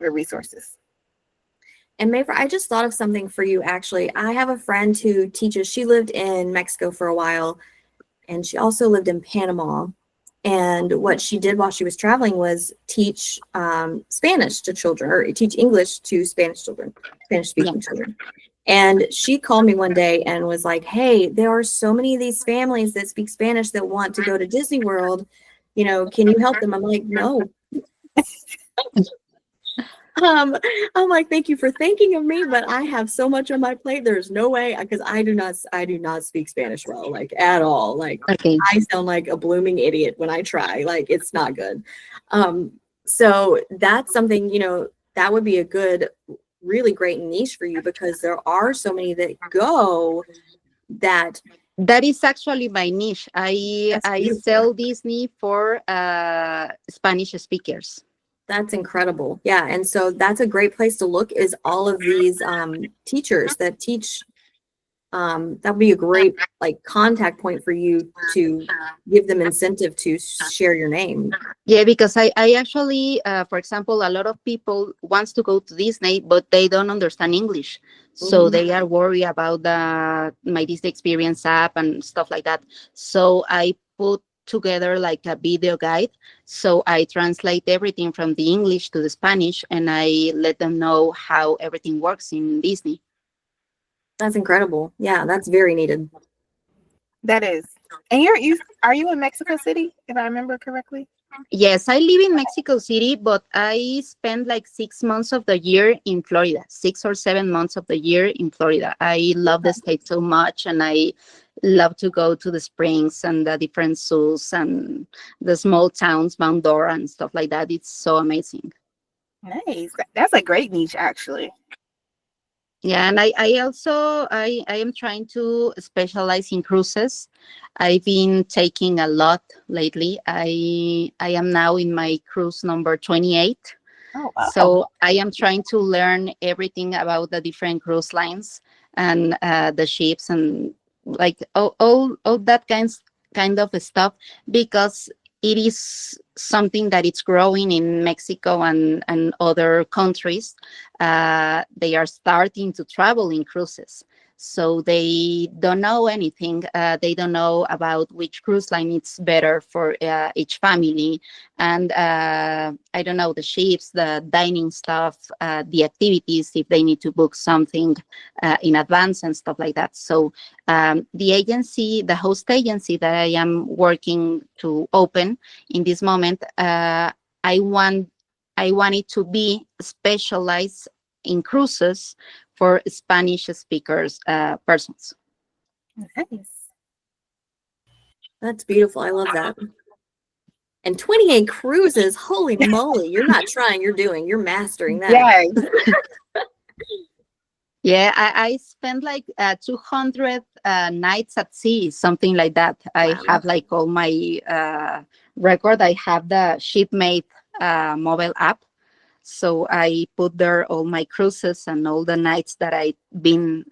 with resources. And Mayfer, I just thought of something for you, actually. I have a friend who teaches. She lived in Mexico for a while, and she also lived in Panama. And what she did while she was traveling was teach Spanish to children, or teach English to Spanish-speaking children. And she called me one day and was like, hey, there are so many of these families that speak Spanish that want to go to Disney World. You know, can you help them? I'm like, no. I'm like, thank you for thinking of me, but I have so much on my plate. There's no way, because I do not speak Spanish well, like at all. Like, Okay. I sound like a blooming idiot when I try. Like, it's not good. So that's something, you know, that would be a good, really great niche for you, because there are so many that go that. That is actually my niche. I sell Disney for Spanish speakers. That's incredible. Yeah. And so that's a great place to look, is all of these teachers that teach. That would be a great like contact point for you to give them incentive to share your name. Yeah, because I actually, for example, a lot of people wants to go to Disney, but they don't understand English. So they are worried about my Disney Experience app and stuff like that. So I put together like a video guide. So I translate everything from the English to the Spanish, and I let them know how everything works in Disney. That's incredible. Yeah, that's very needed. That is. And are you in Mexico City, if I remember correctly? Yes, I live in Mexico City, but I spend like 6 months of the year in Florida, 6 or 7 months of the year in Florida. I love the state so much, and I love to go to the springs and the different zoos and the small towns, Mount Dora and stuff like that. It's so amazing. Nice. That's a great niche, actually. Yeah, and I also am trying to specialize in cruises. I've been taking a lot lately. I am now in my cruise number 28. Oh, wow. So I am trying to learn everything about the different cruise lines and the ships and like all that kind of stuff, because it is something that it's growing in Mexico and other countries. They are starting to travel in cruises. So they don't know anything. They don't know about which cruise line is better for each family. And I don't know, the ships, the dining stuff, the activities, if they need to book something in advance and stuff like that. So the agency, the host agency that I am working to open in this moment, I want it to be specialized in cruises for Spanish speakers persons. Nice. That's beautiful. I love that. And 28 cruises, holy moly, you're not trying, you're doing, you're mastering that. Yes. Yeah, I spent like 200 nights at sea, something like that. I Wow. have like all my record. I have the Shipmate mobile app. So I put there all my cruises and all the nights that I've been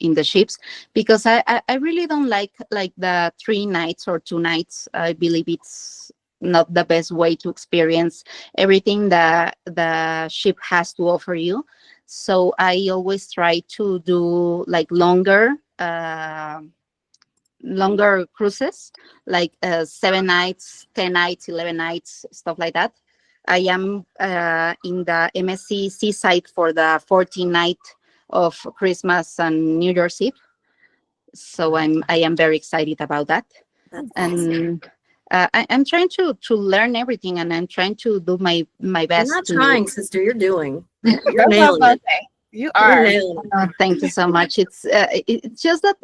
in the ships, because I really don't like the 3 nights or 2 nights. I believe it's not the best way to experience everything that the ship has to offer you. So I always try to do like longer cruises, like 7 nights, 10 nights, 11 nights, stuff like that. I am in the MSC Seaside for the 14th night of Christmas and New Year's Eve. So I am very excited about that. That's awesome. And I'm trying to learn everything, and I'm trying to do my You're best. not trying, sister. You're doing. That's You're what I was nailing gonna it. say. You You're are. nailing it. Thank you so much. It's just that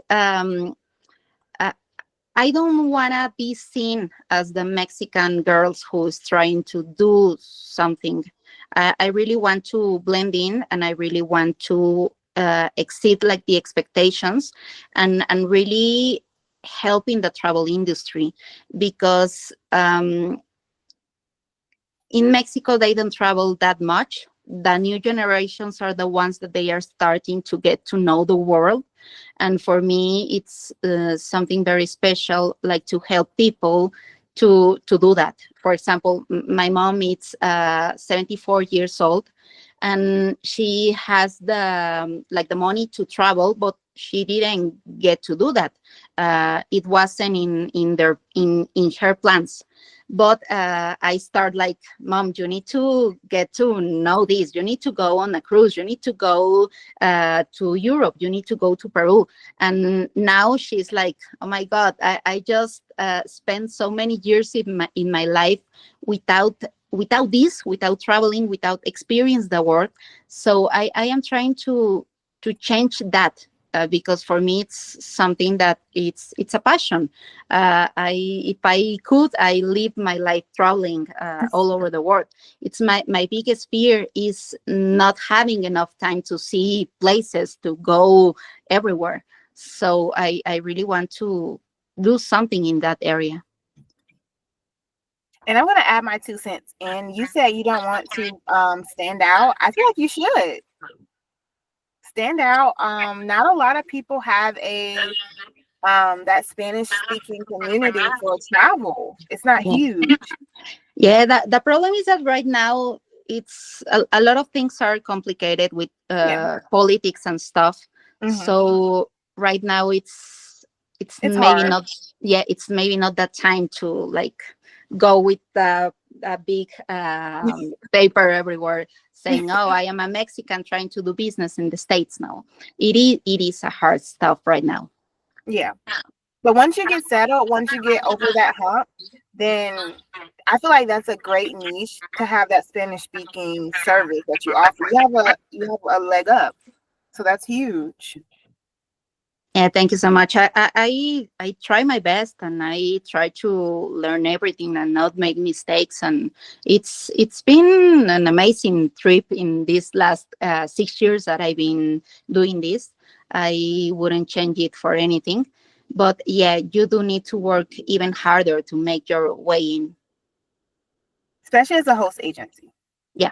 I don't want to be seen as the Mexican girls who's trying to do something. I really want to blend in, and I really want to exceed like the expectations, and really help in the travel industry, because in Mexico they don't travel that much. The new generations are the ones that they are starting to get to know the world. And for me, it's something very special, like to help people to do that. For example, my mom is 74 years old, and she has the like the money to travel, but she didn't get to do that. It wasn't in her plans. But I start like, Mom, you need to get to know this. You need to go on a cruise. You need to go to Europe. You need to go to Peru. And now she's like, oh my God, I just spent so many years in my life without this, without traveling, without experience the world. So I am trying to change that. Because for me it's something that it's a passion. If I could, I live my life traveling all over the world. It's my biggest fear is not having enough time to see places, to go everywhere. So I really want to do something in that area. And I'm going to add my 2 cents. And you said you don't want to stand out. I feel like you should stand out. Not a lot of people have a that Spanish speaking community for travel. It's not huge. Yeah, the problem is that right now it's a lot of things are complicated with politics and stuff. Mm-hmm. So right now it's maybe hard. not. Yeah, it's maybe not that time to like go with a big paper everywhere saying, "Oh, I am a Mexican trying to do business in the States now." It is a hard stuff right now. Yeah. But once you get settled, once you get over that hump, then I feel like that's a great niche to have that Spanish speaking service that you offer. You have a leg up. So that's huge. Yeah, thank you so much. I try my best, and I try to learn everything and not make mistakes. And it's been an amazing trip in these last 6 years that I've been doing this. I wouldn't change it for anything. But yeah, you do need to work even harder to make your way in. Especially as a host agency. Yeah.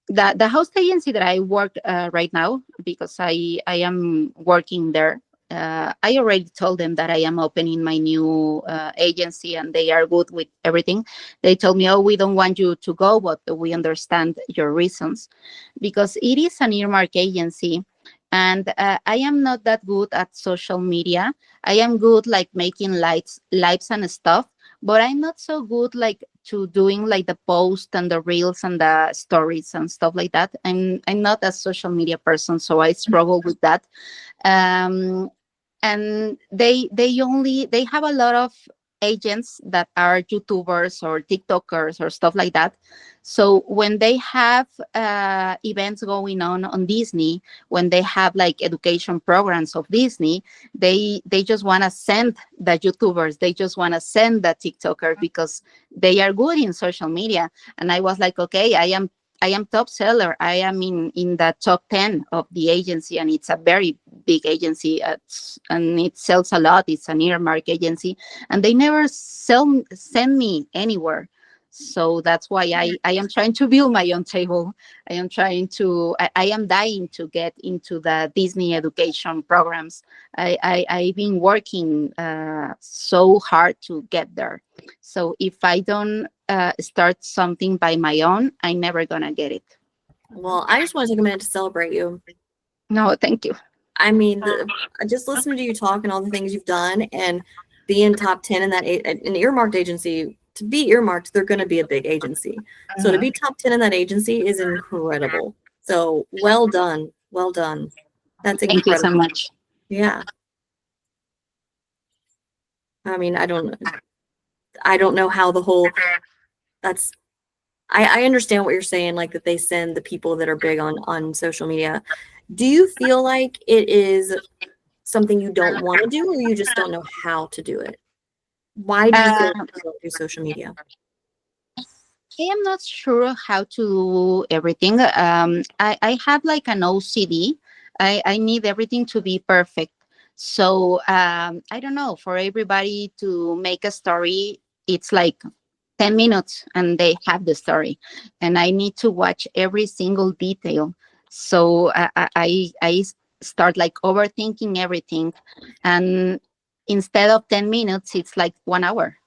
The host agency that I work right now, because I am working there I already told them that I am opening my new agency, and they are good with everything. They told me, "Oh, we don't want you to go, but we understand your reasons," because it is an earmark agency, and I am not that good at social media. I am good like making lives and stuff, but I'm not so good like to doing like the post and the reels and the stories and stuff like that. I'm not a social media person, so I struggle with that. um, and they have a lot of agents that are YouTubers or TikTokers or stuff like that. So when they have events going on Disney, when they have like education programs of Disney, they just want to send the YouTubers, they just want to send the TikToker because they are good in social media. And I was like, okay, I am top seller. I am in the top 10 of the agency, and it's a very big agency, and it sells a lot. It's an earmark agency, and they never send me anywhere. So that's why I am trying to build my own table. I am dying to get into the Disney education programs. I've been working so hard to get there. So if I don't start something by my own, I'm never gonna get it. Well, I just want to take a minute to celebrate you. No, thank you. I mean, just listening to you talk and all the things you've done, and being top 10 in that an earmarked agency. To be earmarked, they're going to be a big agency. So to be top 10 in that agency is incredible. So well done. Well done. That's incredible. Thank you so much. Yeah. I mean, I don't know how the whole that's I understand what you're saying, like that they send the people that are big on social media. Do you feel like it is something you don't want to do, or you just don't know how to do it? Why do you feel like you don't do social media? I am not sure how to do everything. I have like an OCD. I need everything to be perfect. So I don't know, for everybody to make a story, it's like 10 minutes and they have the story. And I need to watch every single detail. So I start like overthinking everything. And instead of 10 minutes, it's like 1 hour.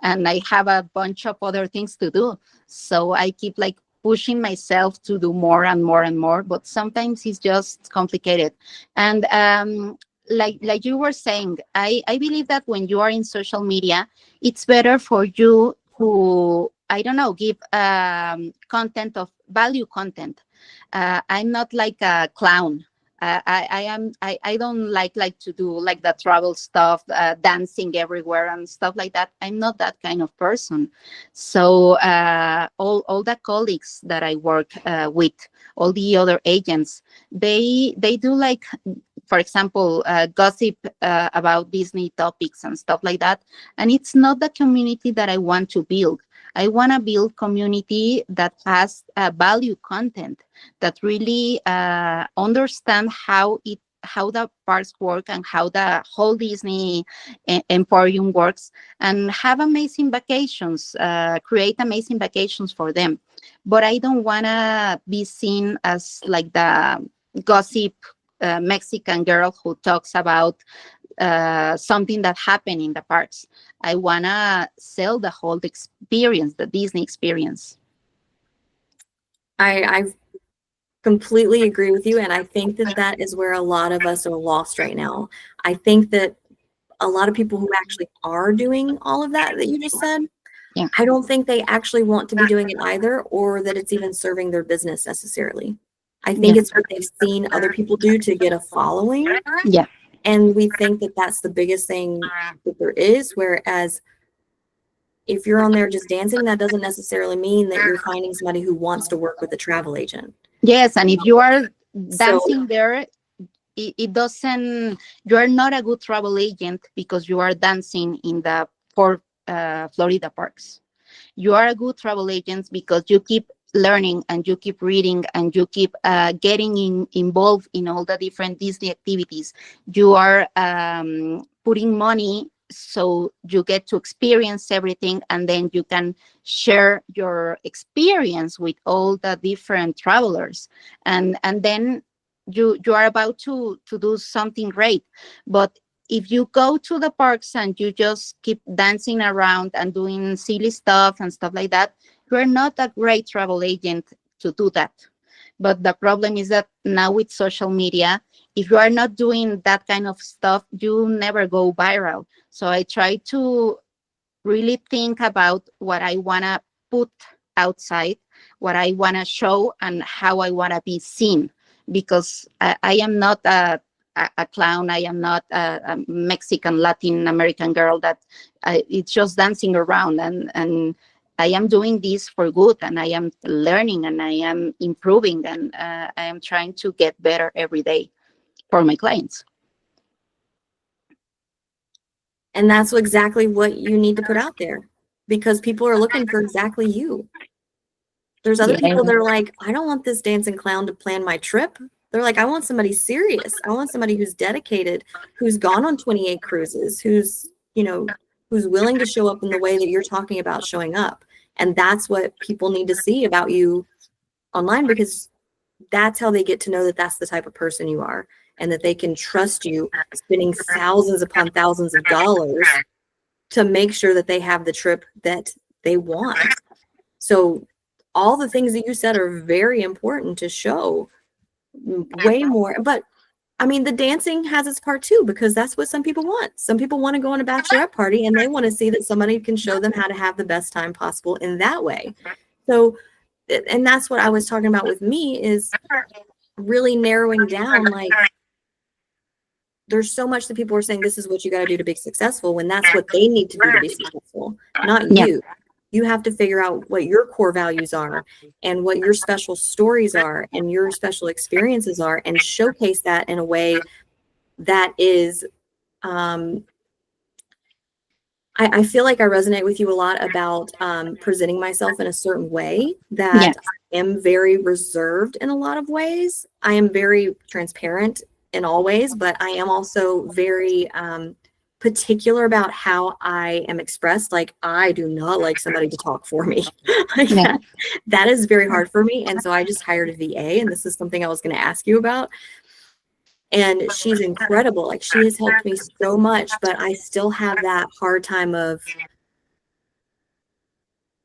And I have a bunch of other things to do. So I keep like pushing myself to do more and more and more, but sometimes it's just complicated. And like you were saying, I believe that when you are in social media, it's better for you to, I don't know, give content of value content. I'm not like a clown. I don't like to do like the travel stuff, dancing everywhere and stuff like that. I'm not that kind of person. So all the colleagues that I work with, all the other agents, they do like, for example, gossip about Disney topics and stuff like that. And it's not the community that I want to build. I want to build community that has value content, that really understand how the parks work and how the whole Disney emporium works, and have amazing vacations, create amazing vacations for them. But I don't want to be seen as like the gossip Mexican girl who talks about something that happened in the parks. I want to sell the whole experience, the Disney experience. I completely agree with you. And I think that is where a lot of us are lost right now. I think that a lot of people who actually are doing all of that you just said, yeah, I don't think they actually want to be doing it either, or that it's even serving their business necessarily. I think it's what they've seen other people do to get a following. Yeah. And we think that that's the biggest thing that there is. Whereas if you're on there just dancing, that doesn't necessarily mean that you're finding somebody who wants to work with a travel agent. Yes, and if you are dancing there, it doesn't, you are not a good travel agent because you are dancing in the Florida parks. You are a good travel agent because you keep learning and you keep reading and you keep getting involved in all the different Disney activities. You are putting money so you get to experience everything, and then you can share your experience with all the different travelers. And then you are about to do something great. But if you go to the parks and you just keep dancing around and doing silly stuff and stuff like that, you're not a great travel agent to do that. But the problem is that now with social media, if you are not doing that kind of stuff, you never go viral. So I try to really think about what I want to put outside, what I want to show, and how I want to be seen. Because I am not a clown. I am not a Mexican, Latin American girl that it's just dancing around. And I am doing this for good, and I am learning, and I am improving, and I am trying to get better every day for my clients. And that's exactly what you need to put out there, because people are looking for exactly you. There's other people that are like, I don't want this dancing clown to plan my trip. They're like, I want somebody serious. I want somebody who's dedicated, who's gone on 28 cruises, who's willing to show up in the way that you're talking about showing up. And that's what people need to see about you online, because that's how they get to know that that's the type of person you are, and that they can trust you spending thousands upon thousands of dollars to make sure that they have the trip that they want. So all the things that you said are very important to show way more. But I mean, the dancing has its part too, because that's what some people want. Some people want to go on a bachelorette party and they want to see that somebody can show them how to have the best time possible in that way. So, and that's what I was talking about with me, is really narrowing down, like, there's so much that people are saying this is what you got to do to be successful, when that's what they need to do to be successful, not you. You have to figure out what your core values are and what your special stories are and your special experiences are, and showcase that in a way that is, I feel like I resonate with you a lot about presenting myself in a certain way, that I am very reserved in a lot of ways. I am very transparent in all ways, but I am also very particular about how I am expressed. Like, I do not like somebody to talk for me. Like that is very hard for me. And so I just hired a VA, and this is something I was going to ask you about. And she's incredible. Like, she has helped me so much, but I still have that hard time of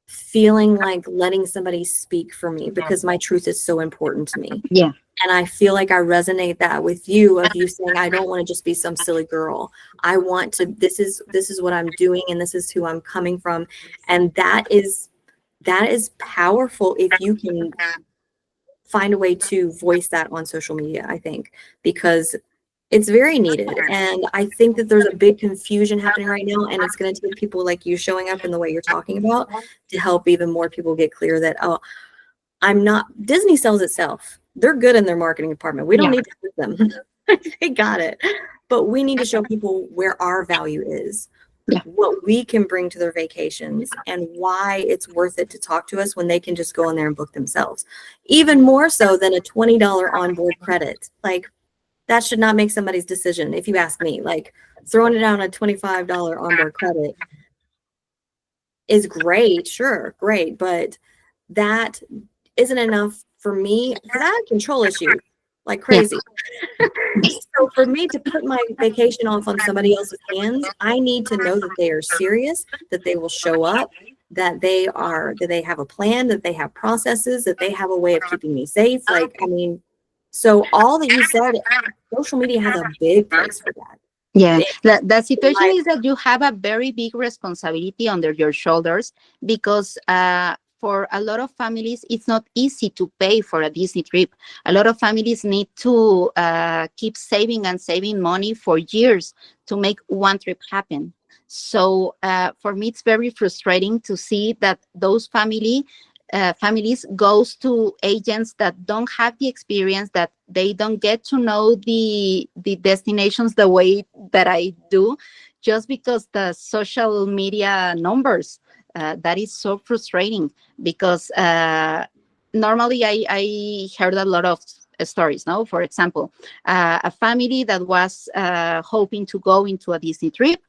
feeling like letting somebody speak for me, because my truth is so important to me. Yeah. And I feel like I resonate that with you, of you saying, I don't want to just be some silly girl. I want to, this is what I'm doing, and this is who I'm coming from. And that is powerful if you can find a way to voice that on social media, I think, because it's very needed. And I think that there's a big confusion happening right now, and it's going to take people like you showing up in the way you're talking about to help even more people get clear that, oh, I'm not, Disney sells itself. They're good in their marketing department. We don't need to hurt them. They got it. But we need to show people where our value is, what we can bring to their vacations, and why it's worth it to talk to us when they can just go in there and book themselves. Even more so than a $20 onboard credit. Like, that should not make somebody's decision, if you ask me. Like, throwing it down a $25 onboard credit is great, sure, great, but that isn't enough for me, because I have control issues like crazy. So for me to put my vacation off on somebody else's hands, I need to know that they are serious, that they will show up, that they have a plan, that they have processes, that they have a way of keeping me safe. Like, I mean, so all that you said, social media has a big place for that. Yeah, the situation is that you have a very big responsibility under your shoulders, because for a lot of families, it's not easy to pay for a Disney trip. A lot of families need to keep saving and saving money for years to make one trip happen. So for me, it's very frustrating to see that those families goes to agents that don't have the experience, that they don't get to know the destinations the way that I do, just because the social media numbers. That is so frustrating, because normally I heard a lot of stories. No, for example, a family that was hoping to go into a Disney trip,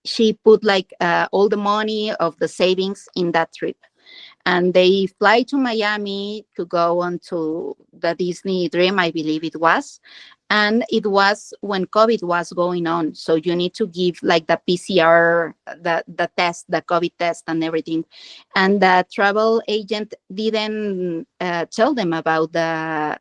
she put like all the money of the savings in that trip. and they fly to Miami to go on to the Disney Dream, I believe it was. And it was when COVID was going on. So you need to give like the PCR, the test, the COVID test and everything. And the travel agent didn't tell them about the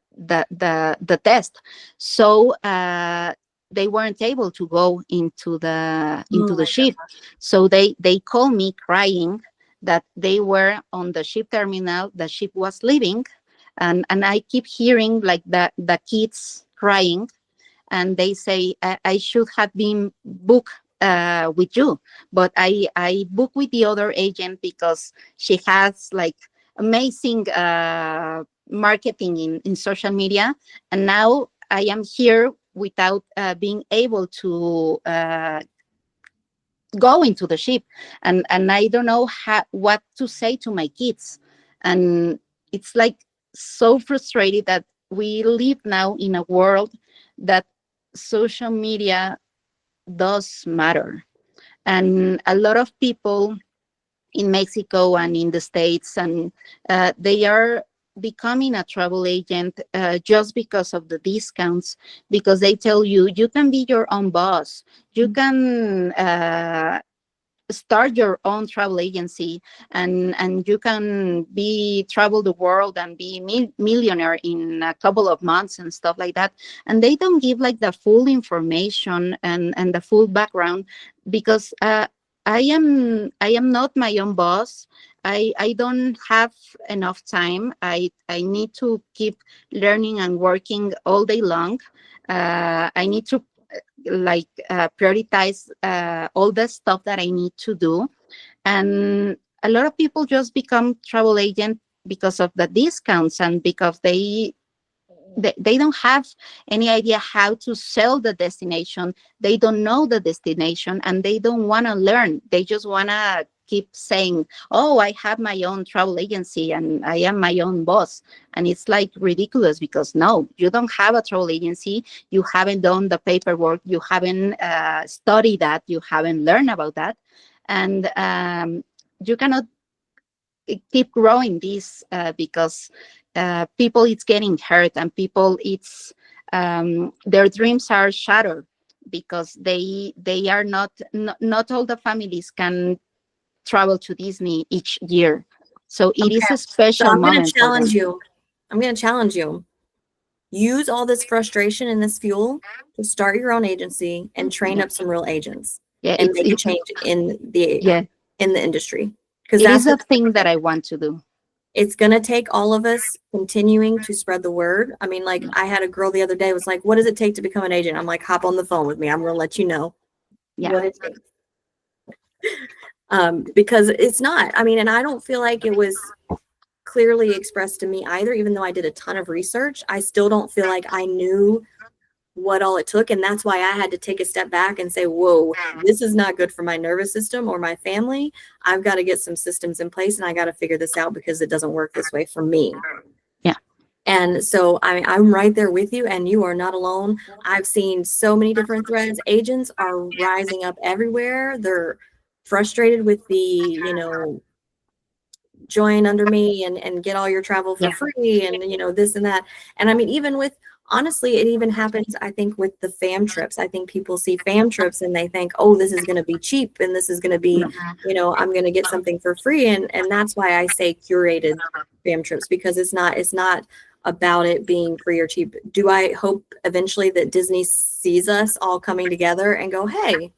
test. So they weren't able to go into the ship. So they called me crying that they were on the ship terminal, the ship was leaving, and I keep hearing like the kids crying, and they say I should have been booked with you, but I booked with the other agent because she has like amazing marketing in social media, and now I am here without being able to go into the ship, and I don't know what to say to my kids, and it's like so frustrated that we live now in a world that social media does matter, and a lot of people in Mexico and in the States, and they are becoming a travel agent just because of the discounts, because they tell you you can be your own boss, you can start your own travel agency, and you can travel the world and be millionaire in a couple of months and stuff like that. And they don't give like the full information and the full background, because I am not my own boss. I don't have enough time. I need to keep learning and working all day long. I need to prioritize all the stuff that I need to do. And a lot of people just become travel agent because of the discounts, and because they don't have any idea how to sell the destination. They don't know the destination, and they don't want to learn. They just want to keep saying, oh, I have my own travel agency and I am my own boss. And it's like ridiculous, because no, you don't have a travel agency. You haven't done the paperwork. You haven't studied that. You haven't learned about that. And you cannot keep growing this because people it's getting hurt, and people it's their dreams are shattered, because they are not all the families can travel to Disney each year. So it is a special So I'm going moment to challenge you. I'm going to challenge you. Use all this frustration and this fuel to start your own agency and train up some real agents, and make a change in the industry. Because that's the thing that I want to do. It's going to take all of us continuing to spread the word. I mean, like I had a girl the other day was like, what does it take to become an agent? I'm like, hop on the phone with me. I'm going to let you know what it takes. Because it's not, I mean, and I don't feel like it was clearly expressed to me either, even though I did a ton of research. I still don't feel like I knew what all it took. And that's why I had to take a step back and say, whoa, this is not good for my nervous system or my family. I've got to get some systems in place, and I got to figure this out, because it doesn't work this way for me. Yeah. And so I'm right there with you, and you are not alone. I've seen so many different threads. Agents are rising up everywhere. They're frustrated with the, join under me and get all your travel for free, and this and that. And I mean, even with, honestly, it even happens, I think, with the fam trips. I think people see fam trips and they think, oh, this is going to be cheap, and this is going to be, I'm going to get something for free. And that's why I say curated fam trips, because it's not about it being free or cheap. Do I hope eventually that Disney sees us all coming together and go, hey,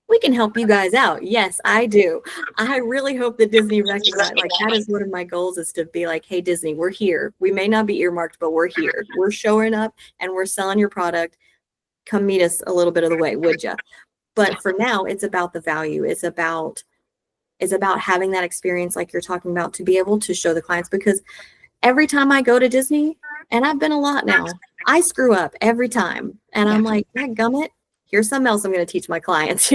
we can help you guys out? Yes, I do. I really hope that Disney recognizes, like, that is one of my goals, is to be like, hey, Disney, we're here. We may not be earmarked, but we're here. We're showing up and we're selling your product. Come meet us a little bit of the way, would you? But for now, it's about the value. It's about having that experience like you're talking about, to be able to show the clients. Because every time I go to Disney, and I've been a lot now, I screw up every time. And I'm like, dadgummit, here's something else I'm going to teach my clients,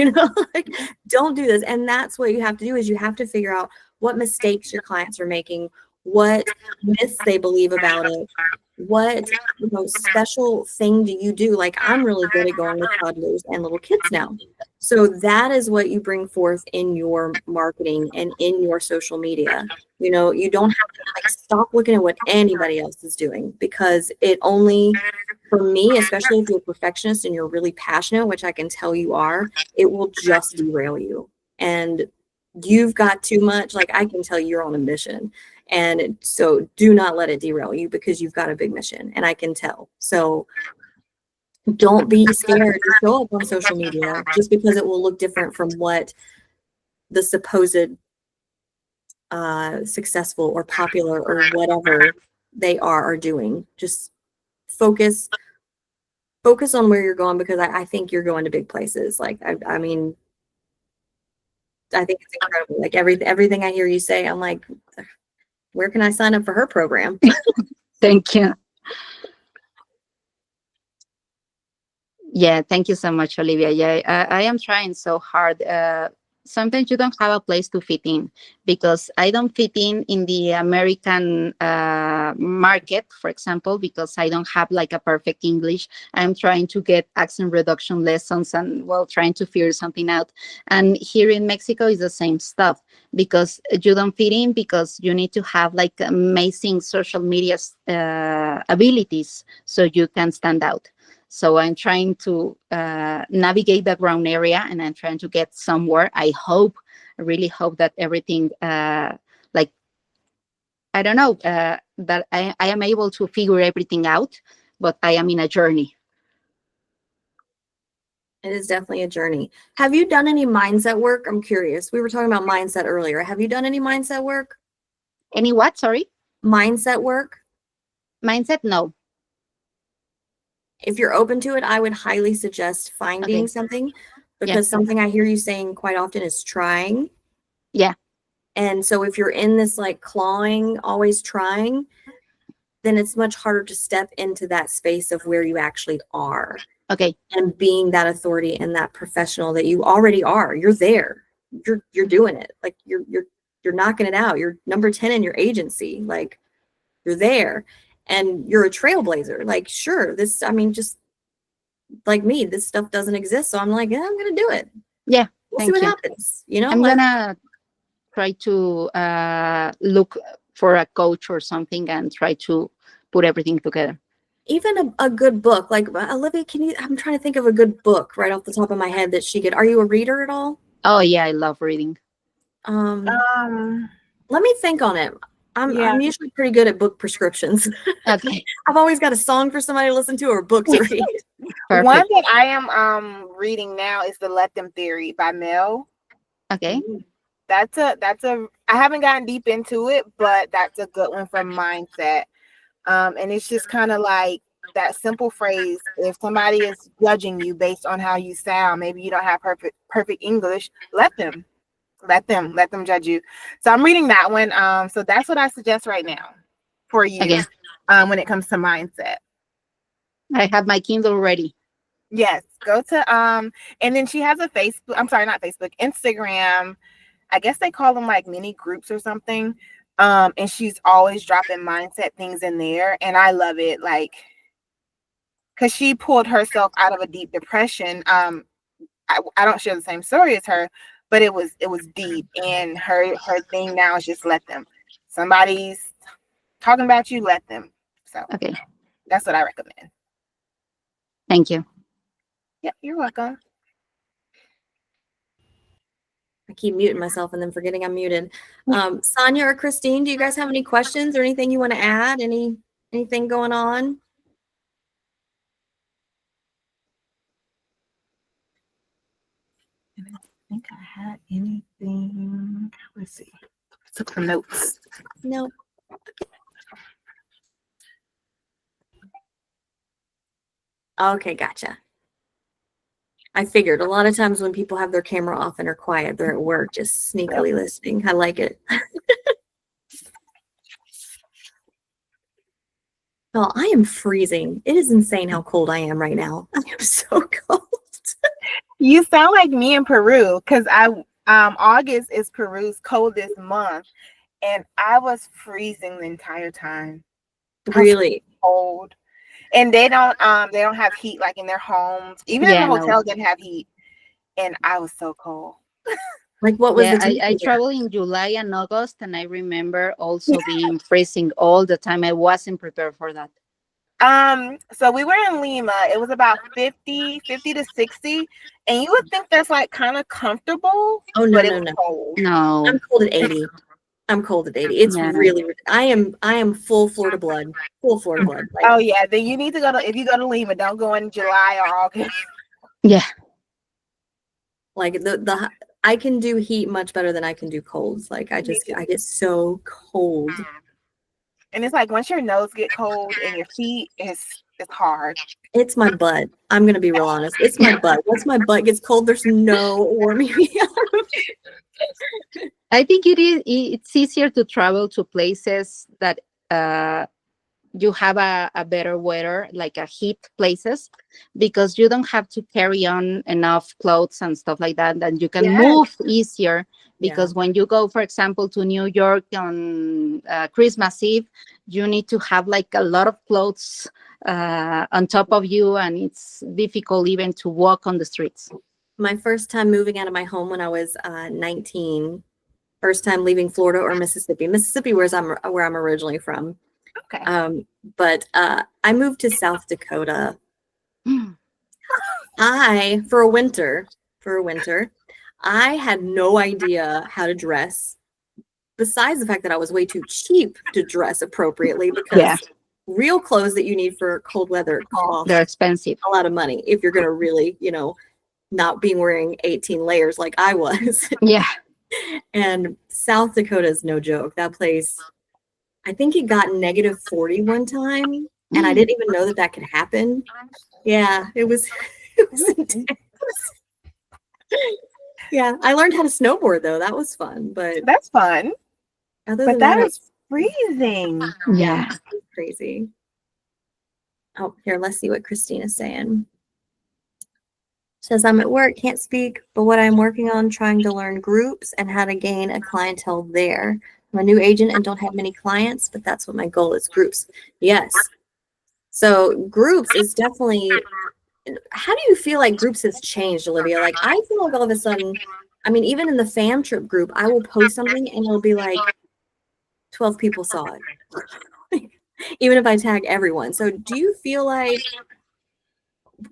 like, don't do this. And that's what you have to do, is you have to figure out what mistakes your clients are making, what myths they believe about it, what special thing do you do? Like, I'm really good at going with toddlers and little kids now. So that is what you bring forth in your marketing and in your social media. You don't have to like stop looking at what anybody else is doing, because it only, for me, especially if you're a perfectionist and you're really passionate, which I can tell you are, it will just derail you. And you've got too much, like, I can tell you're on a mission. And so do not let it derail you, because you've got a big mission, and I can tell. So don't be scared to show up on social media just because it will look different from what the supposed successful or popular or whatever they are doing. Just focus on where you're going, because I think you're going to big places. Like, I mean, I think it's incredible. Like, everything I hear you say, I'm like, where can I sign up for her program? Thank you. Yeah, thank you so much, Olivia. Yeah, I am trying so hard. Sometimes you don't have a place to fit in, because I don't fit in the American market, for example, because I don't have like a perfect English. I'm trying to get accent reduction lessons and, well, trying to figure something out. And here in Mexico is the same stuff, because you don't fit in, because you need to have like amazing social media abilities so you can stand out. So I'm trying to navigate the ground area, and I'm trying to get somewhere. I really hope that everything, like, I don't know, that I am able to figure everything out, but I am in a journey. It is definitely a journey. Have you done any mindset work? I'm curious. We were talking about mindset earlier. Have you done any mindset work? Any what? Sorry? Mindset work? Mindset? No. If you're open to it, I would highly suggest finding something, because something I hear you saying quite often is trying. Yeah. And so if you're in this like clawing, always trying, then it's much harder to step into that space of where you actually are. Okay. And being that authority and that professional that you already are. You're there. You're doing it. Like, you're knocking it out. You're number 10 in your agency. Like, you're there. And you're a trailblazer. Like, sure, just like me, this stuff doesn't exist. So I'm like, yeah, I'm gonna do it. Yeah. We'll see what happens. I'm gonna try to look for a coach or something and try to put everything together. Even a good book, like, Olivia, I'm trying to think of a good book right off the top of my head that she could. Are you a reader at all? Oh yeah, I love reading. Let me think on it. I'm usually pretty good at book prescriptions. Okay. I've always got a song for somebody to listen to or a book to read. One that I am reading now is The Let Them Theory by Mel. Okay. That's a I haven't gotten deep into it, but that's a good one for mindset. And it's just kind of like that simple phrase: if somebody is judging you based on how you sound, maybe you don't have perfect English, let them judge you. So I'm reading that one. So that's what I suggest right now for you. Okay. When it comes to mindset. I have my Kindle ready. Yes, go to and then she has a Instagram. I guess they call them like mini groups or something. And she's always dropping mindset things in there, and I love it. Like, because she pulled herself out of a deep depression. I don't share the same story as her, but it was deep, and her thing now is just let them. Somebody's talking about you, let them. So okay, that's what I recommend. Thank you. Yeah, you're welcome. I keep muting myself and then forgetting I'm muted. Sonia or Christine, do you guys have any questions or anything you want to add? Anything going on? I don't think I had anything. Let's see. I took some notes. No. Okay, gotcha. I figured a lot of times when people have their camera off and are quiet, they're at work just sneakily listening. I like it. Oh, I am freezing. It is insane how cold I am right now. I am so cold. You sound like me in Peru, because August is Peru's coldest month, and I was freezing the entire time. Really? Cold. And they don't have heat like in their homes. Even in the Yeah, hotel no. didn't have heat. And I was so cold. Like, what was Yeah, the I temperature? traveled in July and August, and I remember also being freezing all the time. I wasn't prepared for that. So we were in Lima. It was about 50 to 60. And you would think that's like kind of comfortable, Oh, no, but it no, was no. cold. No. I'm cold at 80. I'm cold at 80. It's Yeah. really, I am full Florida blood. Full Florida blood. Like, Oh yeah, then you need to go to, if you go to Lima, don't go in July or August. Yeah. like the I can do heat much better than I can do colds. Like, I get so cold. And it's like once your nose get cold and your feet, it's hard. It's my butt. I'm gonna be real honest. It's my butt. Once my butt gets cold, there's no warming me up. I think it's easier to travel to places that you have a better weather, like a heat places, because you don't have to carry on enough clothes and stuff like that, and you can Yes. move easier. Because Yeah. when you go, for example, to New York on Christmas Eve, you need to have like a lot of clothes on top of you, and it's difficult even to walk on the streets. My first time moving out of my home when I was 19. First time leaving Florida or Mississippi. Mississippi, where I'm originally from. Okay. But I moved to South Dakota. For a winter, I had no idea how to dress. Besides the fact that I was way too cheap to dress appropriately, because real clothes that you need for cold weather cost They're expensive. a lot of money if you're going to really, not be wearing 18 layers like I was. Yeah. And South Dakota is no joke. That place, I think it got -40 one time, and I didn't even know that could happen. Yeah, it was intense. Yeah, I learned how to snowboard though. That was fun, but That's fun. other But than that that, is freezing. Yeah. it's crazy. Oh, here, let's see what Christina's saying. Says, I'm at work, can't speak, but what I'm working on trying to learn groups and how to gain a clientele there. I'm a new agent and don't have many clients, but that's what my goal is, groups. Yes. So groups is definitely, how do you feel like groups has changed, Olivia? Like, I feel like all of a sudden, I mean, even in the fam trip group, I will post something and it'll be like 12 people saw it. Even if I tag everyone. So do you feel like,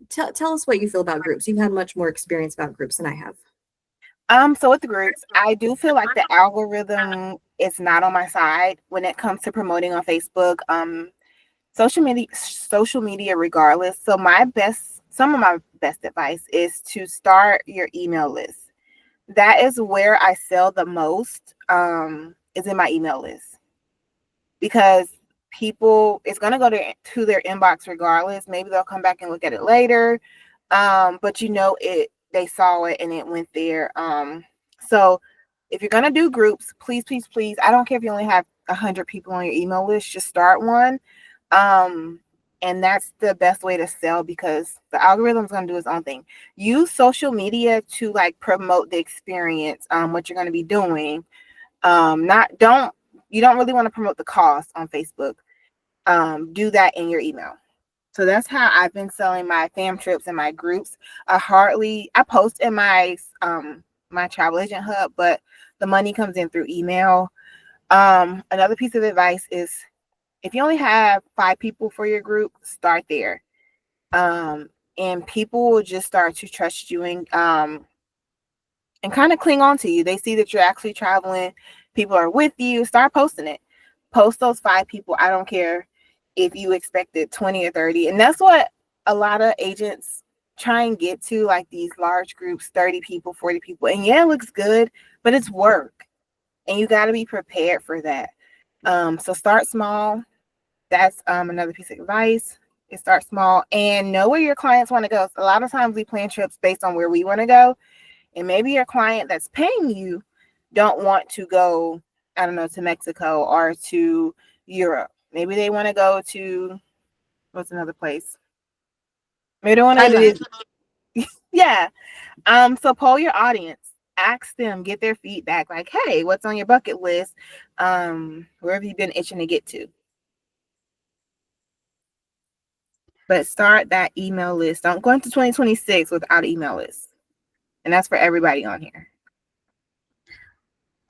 tell us what you feel about groups. You've had much more experience about groups than I have. So with the groups, I do feel like the algorithm is not on my side when it comes to promoting on Facebook. Social media regardless. So some of my best advice is to start your email list. That is where I sell the most, is in my email list, because people, it's going to go to their inbox regardless. Maybe they'll come back and look at it later, but they saw it and it went there. So if you're going to do groups, please, I don't care if you only have 100 people on your email list, just start one. And that's the best way to sell, because the algorithm is going to do its own thing. Use social media to like promote the experience, what you're going to be doing. You don't really want to promote the cost on Facebook. Do that in your email. So that's how I've been selling my fam trips and my groups. I post in my my travel agent hub, but the money comes in through email. Another piece of advice is, if you only have 5 people for your group, start there. And people will just start to trust you and kind of cling on to you. They see that you're actually traveling. People are with you. Start posting it. Post those 5 people. I don't care if you expected 20 or 30. And that's what a lot of agents try and get to, like these large groups, 30 people, 40 people. And yeah, it looks good, but it's work. And you got to be prepared for that. So start small. That's another piece of advice, is start small and know where your clients want to go. So a lot of times we plan trips based on where we want to go. And maybe your client that's paying you don't want to go, I don't know, to Mexico or to Europe. Maybe they want to go to, what's another place? Maybe they want to go to, yeah. So poll your audience. Ask them, get their feedback. Like, hey, what's on your bucket list? Where have you been itching to get to? but start that email list. Don't go into 2026 without an email list. And that's for everybody on here.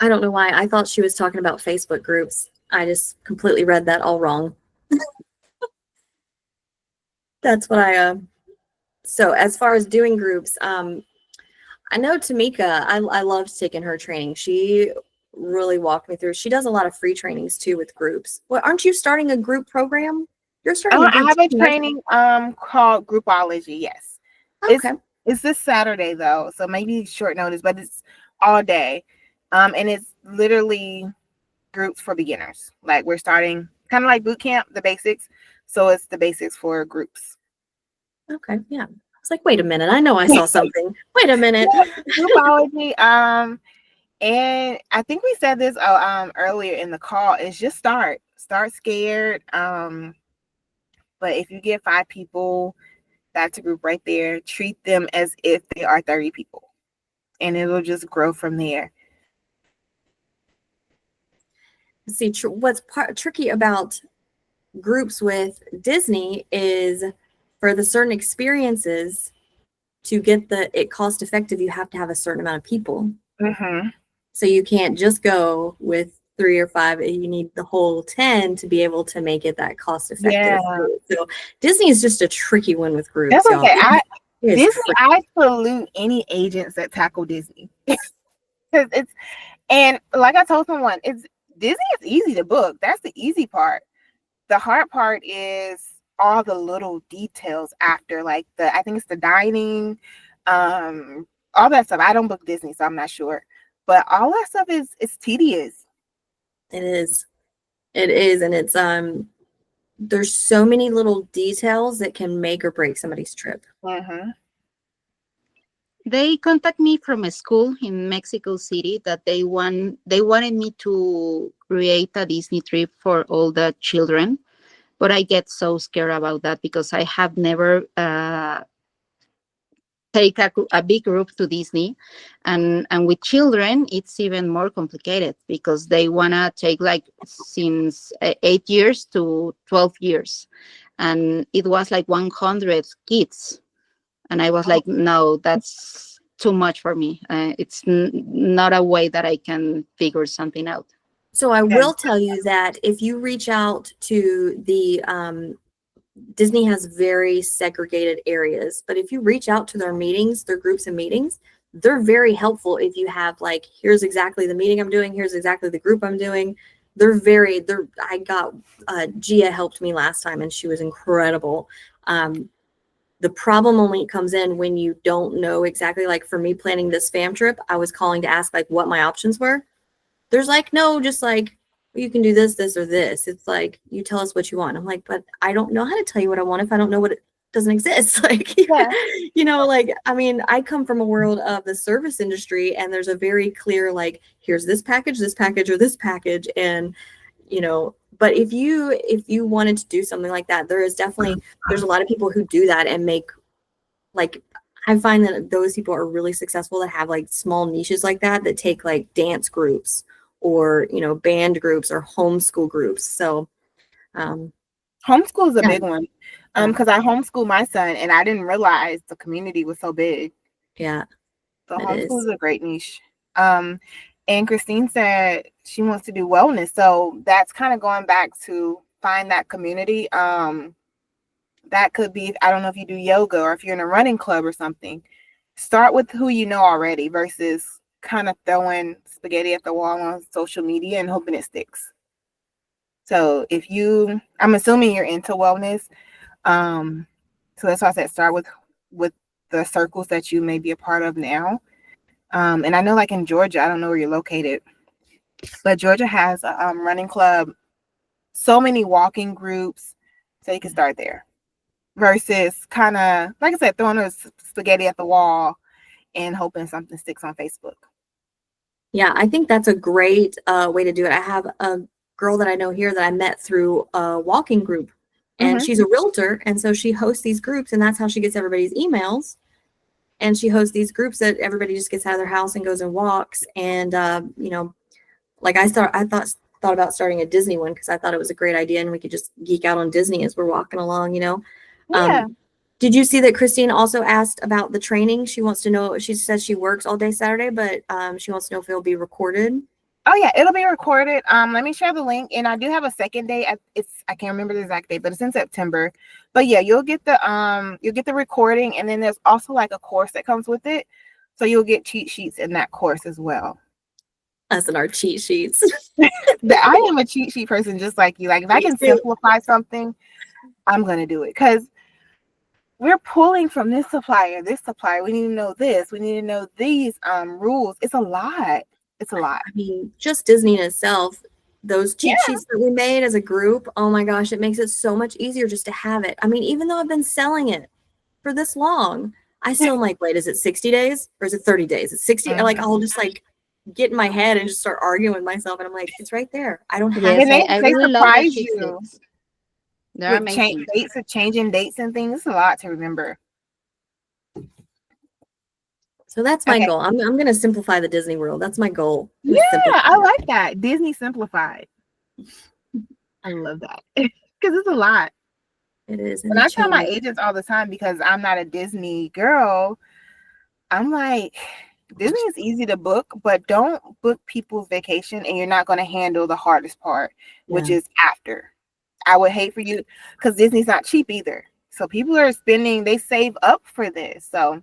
I don't know why. I thought she was talking about Facebook groups. I just completely read that all wrong. That's what I so as far as doing groups, I know Tamika, I loved taking her training. She really walked me through. She does a lot of free trainings too with groups. Well, aren't you starting a group program? You're starting a I group have a training, aren't training called Groupology, yes. you? Okay. It's this Saturday though, so maybe short notice, but it's all day. And it's literally groups for beginners. Like we're starting kind of like boot camp, the basics. So it's the basics for groups. Okay, yeah. I was like, wait a minute, I know I saw something. Wait a minute. Groupology, and I think we said this earlier in the call, is just start scared. But if you get 5 people, that's a group right there. Treat them as if they are 30 people, and it'll just grow from there. See, what's tricky about groups with Disney is for the certain experiences to get it cost effective, you have to have a certain amount of people. Mm-hmm. So you can't just go with 3 or 5. You need the whole 10 to be able to make it that cost effective. Yeah. So Disney is just a tricky one with groups. That's okay. I I salute any agents that tackle Disney. Because and like I told someone, Disney is easy to book. That's the easy part. The hard part is all the little details after, like I think it's the dining, all that stuff. I don't book Disney, so I'm not sure. But all that stuff is tedious. It is. And it's there's so many little details that can make or break somebody's trip. Mm-hmm. They contact me from a school in Mexico City that they wanted me to create a Disney trip for all the children, but I get so scared about that because I have never take a big group to Disney, and with children it's even more complicated because they wanna take like since 8 years to 12 years, and it was like 100 kids. And I was like, no, that's too much for me. It's not a way that I can figure something out. So I will tell you that if you reach out to the Disney has very segregated areas, but if you reach out to their meetings, their groups and meetings, they're very helpful. If you have like, here's exactly the meeting I'm doing, here's exactly the group I'm doing. I got Gia helped me last time and she was incredible. The problem only comes in when you don't know exactly, like for me planning this fam trip, I was calling to ask like what my options were. There's like, no, just like, you can do this, this, or this. It's like, you tell us what you want. I'm like, but I don't know how to tell you what I want if I don't know what it doesn't exist. Like, Yeah. you know, like, I mean, I come from a world of the service industry and there's a very clear, like, here's this package, or this package. And, you know, but if you wanted to do something like that, there's a lot of people who do that and make, like, I find that those people are really successful that have like small niches like that take like dance groups or, you know, band groups or homeschool groups. So homeschool is a big one. Because I homeschool my son and I didn't realize the community was so big. Yeah. So homeschool is a great niche. And Christine said she wants to do wellness. So that's kind of going back to find that community. That could be, I don't know if you do yoga or if you're in a running club or something. Start with who you know already versus kind of throwing spaghetti at the wall on social media and hoping it sticks. So I'm assuming you're into wellness. So that's why I said start with the circles that you may be a part of now. And I know like in Georgia, I don't know where you're located, but Georgia has a running club, so many walking groups, so you can start there. Versus kind of, like I said, throwing a spaghetti at the wall and hoping something sticks on Facebook. Yeah, I think that's a great way to do it. I have a girl that I know here that I met through a walking group, and she's a realtor, and so she hosts these groups, and that's how she gets everybody's emails. And she hosts these groups that everybody just gets out of their house and goes and walks. And you know, like I thought about starting a Disney one because I thought it was a great idea, and we could just geek out on Disney as we're walking along, you know. Yeah. Did you see that Christine also asked about the training? She wants to know, she says she works all day Saturday, but she wants to know if it'll be recorded. Oh yeah, it'll be recorded. Let me share the link, and I do have a second day. I can't remember the exact date, but it's in September. But yeah, you'll get the recording, and then there's also like a course that comes with it, so you'll get cheat sheets in that course as well. Us and our cheat sheets. I am a cheat sheet person, just like you. Like if I can simplify something, I'm gonna do it because we're pulling from this supplier. We need to know this. We need to know these rules. It's a lot. It's a lot. I mean, just Disney in itself, those cheat sheets that we made as a group, oh my gosh, it makes it so much easier just to have it. I mean, even though I've been selling it for this long, I still am like, wait, is it 60 days or is it 30 days? It's 60. Like, I'll just like get in my head and just start arguing with myself. And I'm like, it's right there. I don't have Yes, it. I They really love the surprise cheat you. sheets. They're With amazing. changing dates and things. It's a lot to remember. So that's my goal. I'm going to simplify the Disney world. That's my goal. Yeah, I like that. Disney simplified. I love that because it's a lot. It is. And I tell my agents all the time, because I'm not a Disney girl, I'm like, Disney is easy to book, but don't book people's vacation and you're not going to handle the hardest part, which is after. I would hate for you, because Disney's not cheap either. So people are spending, they save up for this. So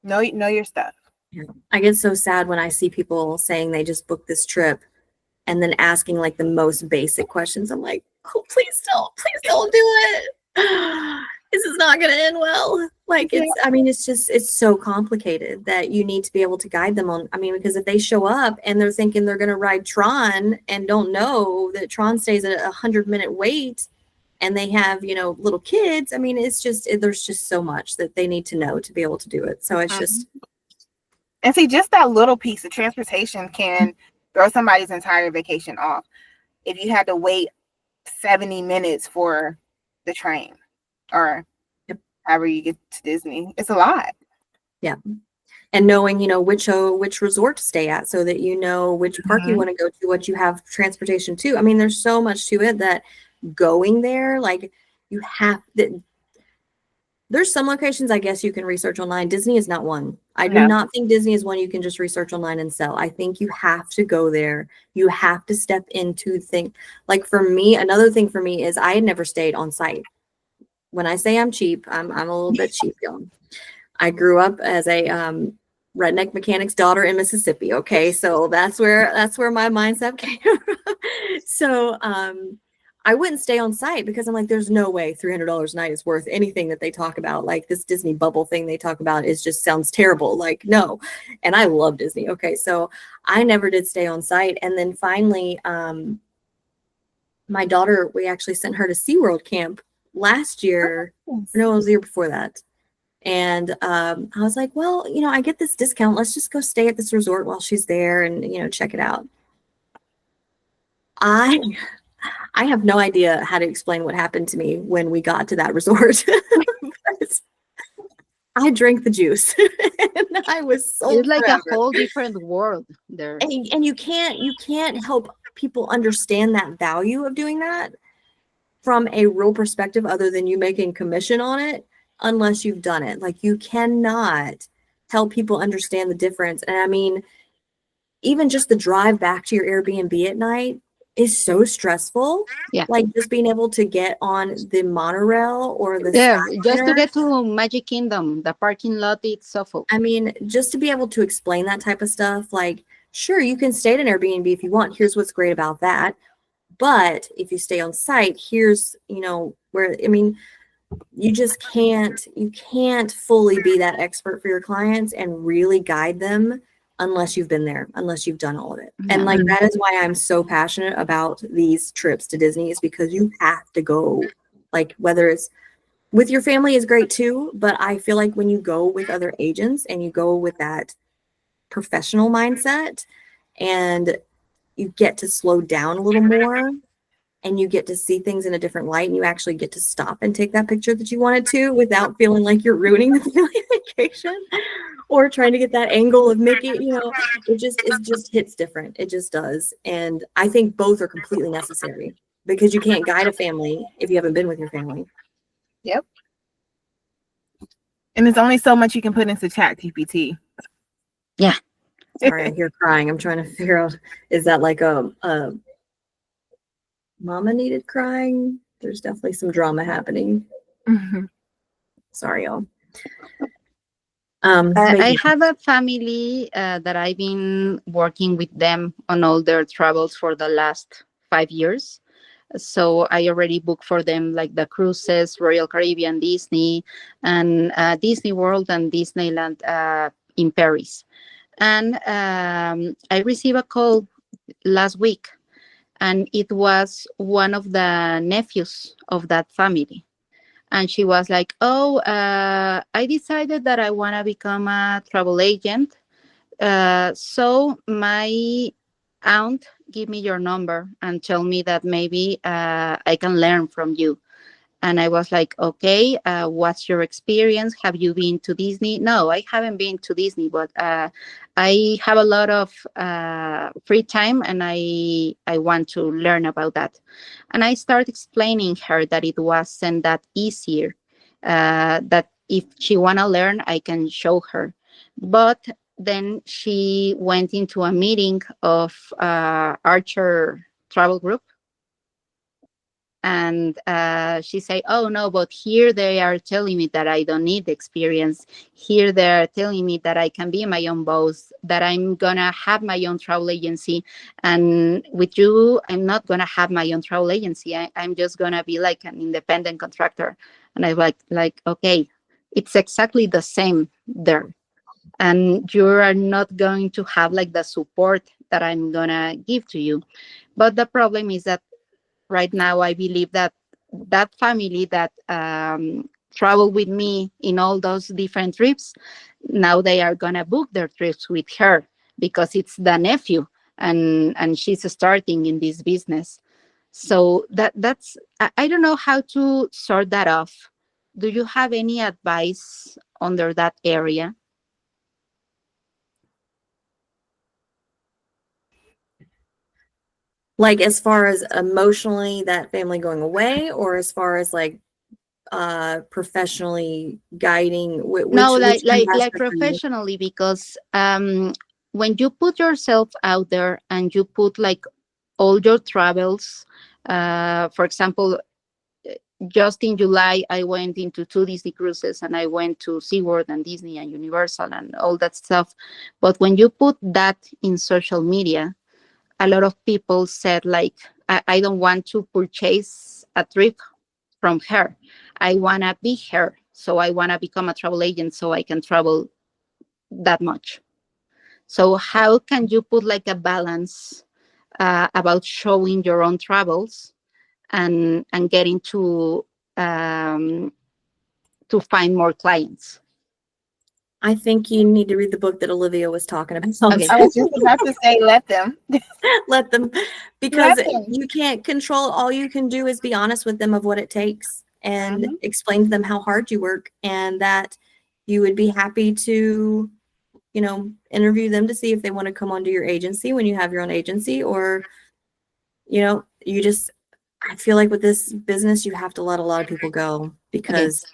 know your stuff. Yeah. I get so sad when I see people saying they just booked this trip and then asking like the most basic questions. I'm like, oh, please don't do it. This is not going to end well. Like it's so complicated that you need to be able to guide them on. I mean, because if they show up and they're thinking they're going to ride Tron and don't know that Tron stays at 100-minute wait and they have, little kids. I mean, there's just so much that they need to know to be able to do it. So it's just. And see, just that little piece of transportation can throw somebody's entire vacation off. If you had to wait 70 minutes for the train or however you get to Disney, it's a lot. Yeah. And knowing, which resort to stay at, so that you know which park you want to go to, what you have transportation to. I mean, there's so much to it that going there, like you have that. There's some locations I guess you can research online. Disney is not one. I do not think Disney is one you can just research online and sell. I think you have to go there. You have to step into things. Like for me, another thing for me is I had never stayed on site. When I say I'm cheap, I'm a little bit cheap, y'all. I grew up as a redneck mechanic's daughter in Mississippi. Okay, so that's where my mindset came from. So I wouldn't stay on site because I'm like, there's no way $300 a night is worth anything that they talk about. Like this Disney bubble thing they talk about sounds terrible. Like, no. And I love Disney. Okay. So I never did stay on site. And then finally, my daughter, we actually sent her to SeaWorld camp last year. No, it was the year before that. And I was like, well, I get this discount. Let's just go stay at this resort while she's there and, check it out. I have no idea how to explain what happened to me when we got to that resort. I drank the juice and I was so it's like forever. A whole different world there. And you can't help people understand that value of doing that from a real perspective other than you making commission on it unless you've done it. Like you cannot help people understand the difference. And I mean, even just the drive back to your Airbnb at night is so stressful. Yeah. Like just being able to get on the monorail or the just to get to Magic Kingdom, the parking lot, it's so full. I mean, just to be able to explain that type of stuff, like, sure, you can stay at an Airbnb if you want. Here's what's great about that. But if you stay on site, here's, where, I mean, you can't fully be that expert for your clients and really guide them unless you've been there, unless you've done all of it. And like, that is why I'm so passionate about these trips to Disney, is because you have to go, like, whether it's with your family is great too, but I feel like when you go with other agents and you go with that professional mindset and you get to slow down a little more and you get to see things in a different light and you actually get to stop and take that picture that you wanted to without feeling like you're ruining the family vacation or trying to get that angle of Mickey, it just hits different. It just does. And I think both are completely necessary because you can't guide a family if you haven't been with your family. Yep. And there's only so much you can put into ChatGPT. Yeah. Sorry, I hear crying. I'm trying to figure out, is that like a mama needed crying? There's definitely some drama happening. Mhm. Sorry, y'all. I have a family that I've been working with them on all their travels for the last 5 years. So I already booked for them like the cruises, Royal Caribbean, Disney, and Disney World and Disneyland in Paris. And I received a call last week, and it was one of the nephews of that family. And she was like, "Oh, I decided that I want to become a travel agent. So my aunt give me your number and tell me that maybe I can learn from you." And I was like, "Okay, what's your experience? Have you been to Disney?" "No, I haven't been to Disney, but I have a lot of free time, and I want to learn about that." And I started explaining her that it wasn't that easier. That if she wanna learn, I can show her. But then she went into a meeting of Archer Travel Group, and she said, "Oh no, but here they are telling me that I don't need the experience. Here they are telling me that I can be my own boss, that I'm gonna have my own travel agency, and with you I'm not gonna have my own travel agency. I'm just gonna be like an independent contractor." And I like okay, it's exactly the same there, and you are not going to have like the support that I'm gonna give to you. But the problem is that right now I believe that that family that traveled with me in all those different trips, now they are gonna book their trips with her because it's the nephew, and she's starting in this business. So that's I don't know how to sort that off. Do you have any advice under that area? Like as far as emotionally that family going away, or as far as like professionally guiding No, which like aspect are you? professionally, because when you put yourself out there and you put like all your travels, for example, just in July I went into 2 Disney cruises, and I went to SeaWorld and Disney and Universal and all that stuff. But when you put that in social media, a lot of people said like, I don't want to purchase a trip from her. I want to be her. So I want to become a travel agent so I can travel that much. So how can you put like a balance about showing your own travels and getting um, to find more clients? I think you need to read the book that Olivia was talking about. Okay. I was just about to say, let them. Let them, because Let them. you can't control. All you can do is be honest with them of what it takes and Mhm. explain to them how hard you work, and that you would be happy to, interview them to see if they want to come onto your agency when you have your own agency, or, you just, I feel like with this business, you have to let a lot of people go because,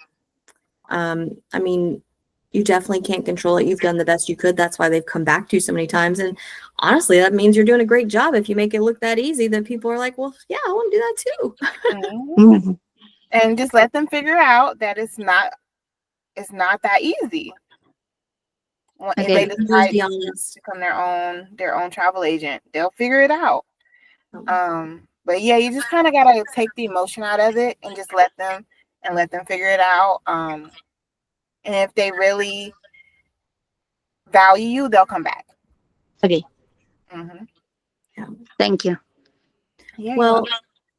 I mean, you definitely can't control it. You've done the best you could. That's why they've come back to you so many times. And honestly, that means you're doing a great job if you make it look that easy that people are like, well, yeah, I want to do that too. Mhm. Mhm. And just let them figure out that it's not that easy. If Okay. they Just decide be to honest. become their own travel agent, they'll figure it out. But yeah, you just kind of gotta take the emotion out of it and just let them figure it out. And if they really value you, they'll come back. Okay. Mm-hmm. Thank you. Yeah. Well,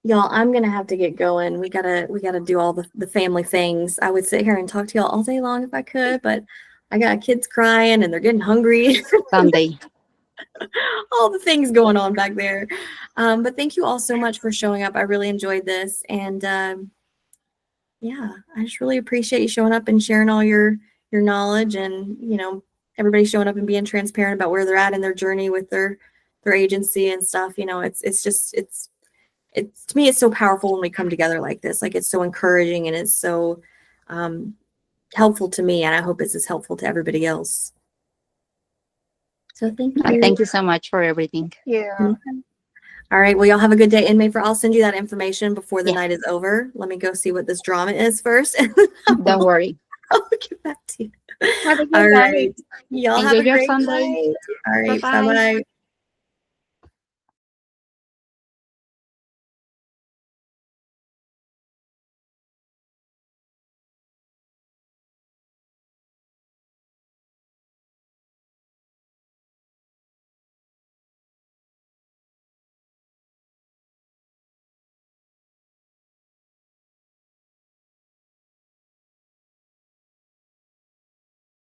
y'all, I'm gonna have to get going. We gotta do all the family things. I would sit here and talk to y'all all day long if I could, but I got kids crying and they're getting hungry. Someday. All the things going on back there. But thank you all so much for showing up. I really enjoyed this, and yeah, I just really appreciate you showing up and sharing all your knowledge, and everybody showing up and being transparent about where they're at in their journey with their agency and stuff. It's it's, to me, it's so powerful when we come together like this. Like, it's so encouraging and it's so helpful to me, and I hope it's as helpful to everybody else. So thank you. Thank you so much for everything. Yeah. All right. Well, y'all have a good day. And Mayfair, I'll send you that information before the Yes. night is over. Let me go see what this drama is first. Don't worry. I'll get back to you. Have a good All night. right. Y'all have Enjoy a your great Sunday. night. All right. Bye-bye. Bye-bye.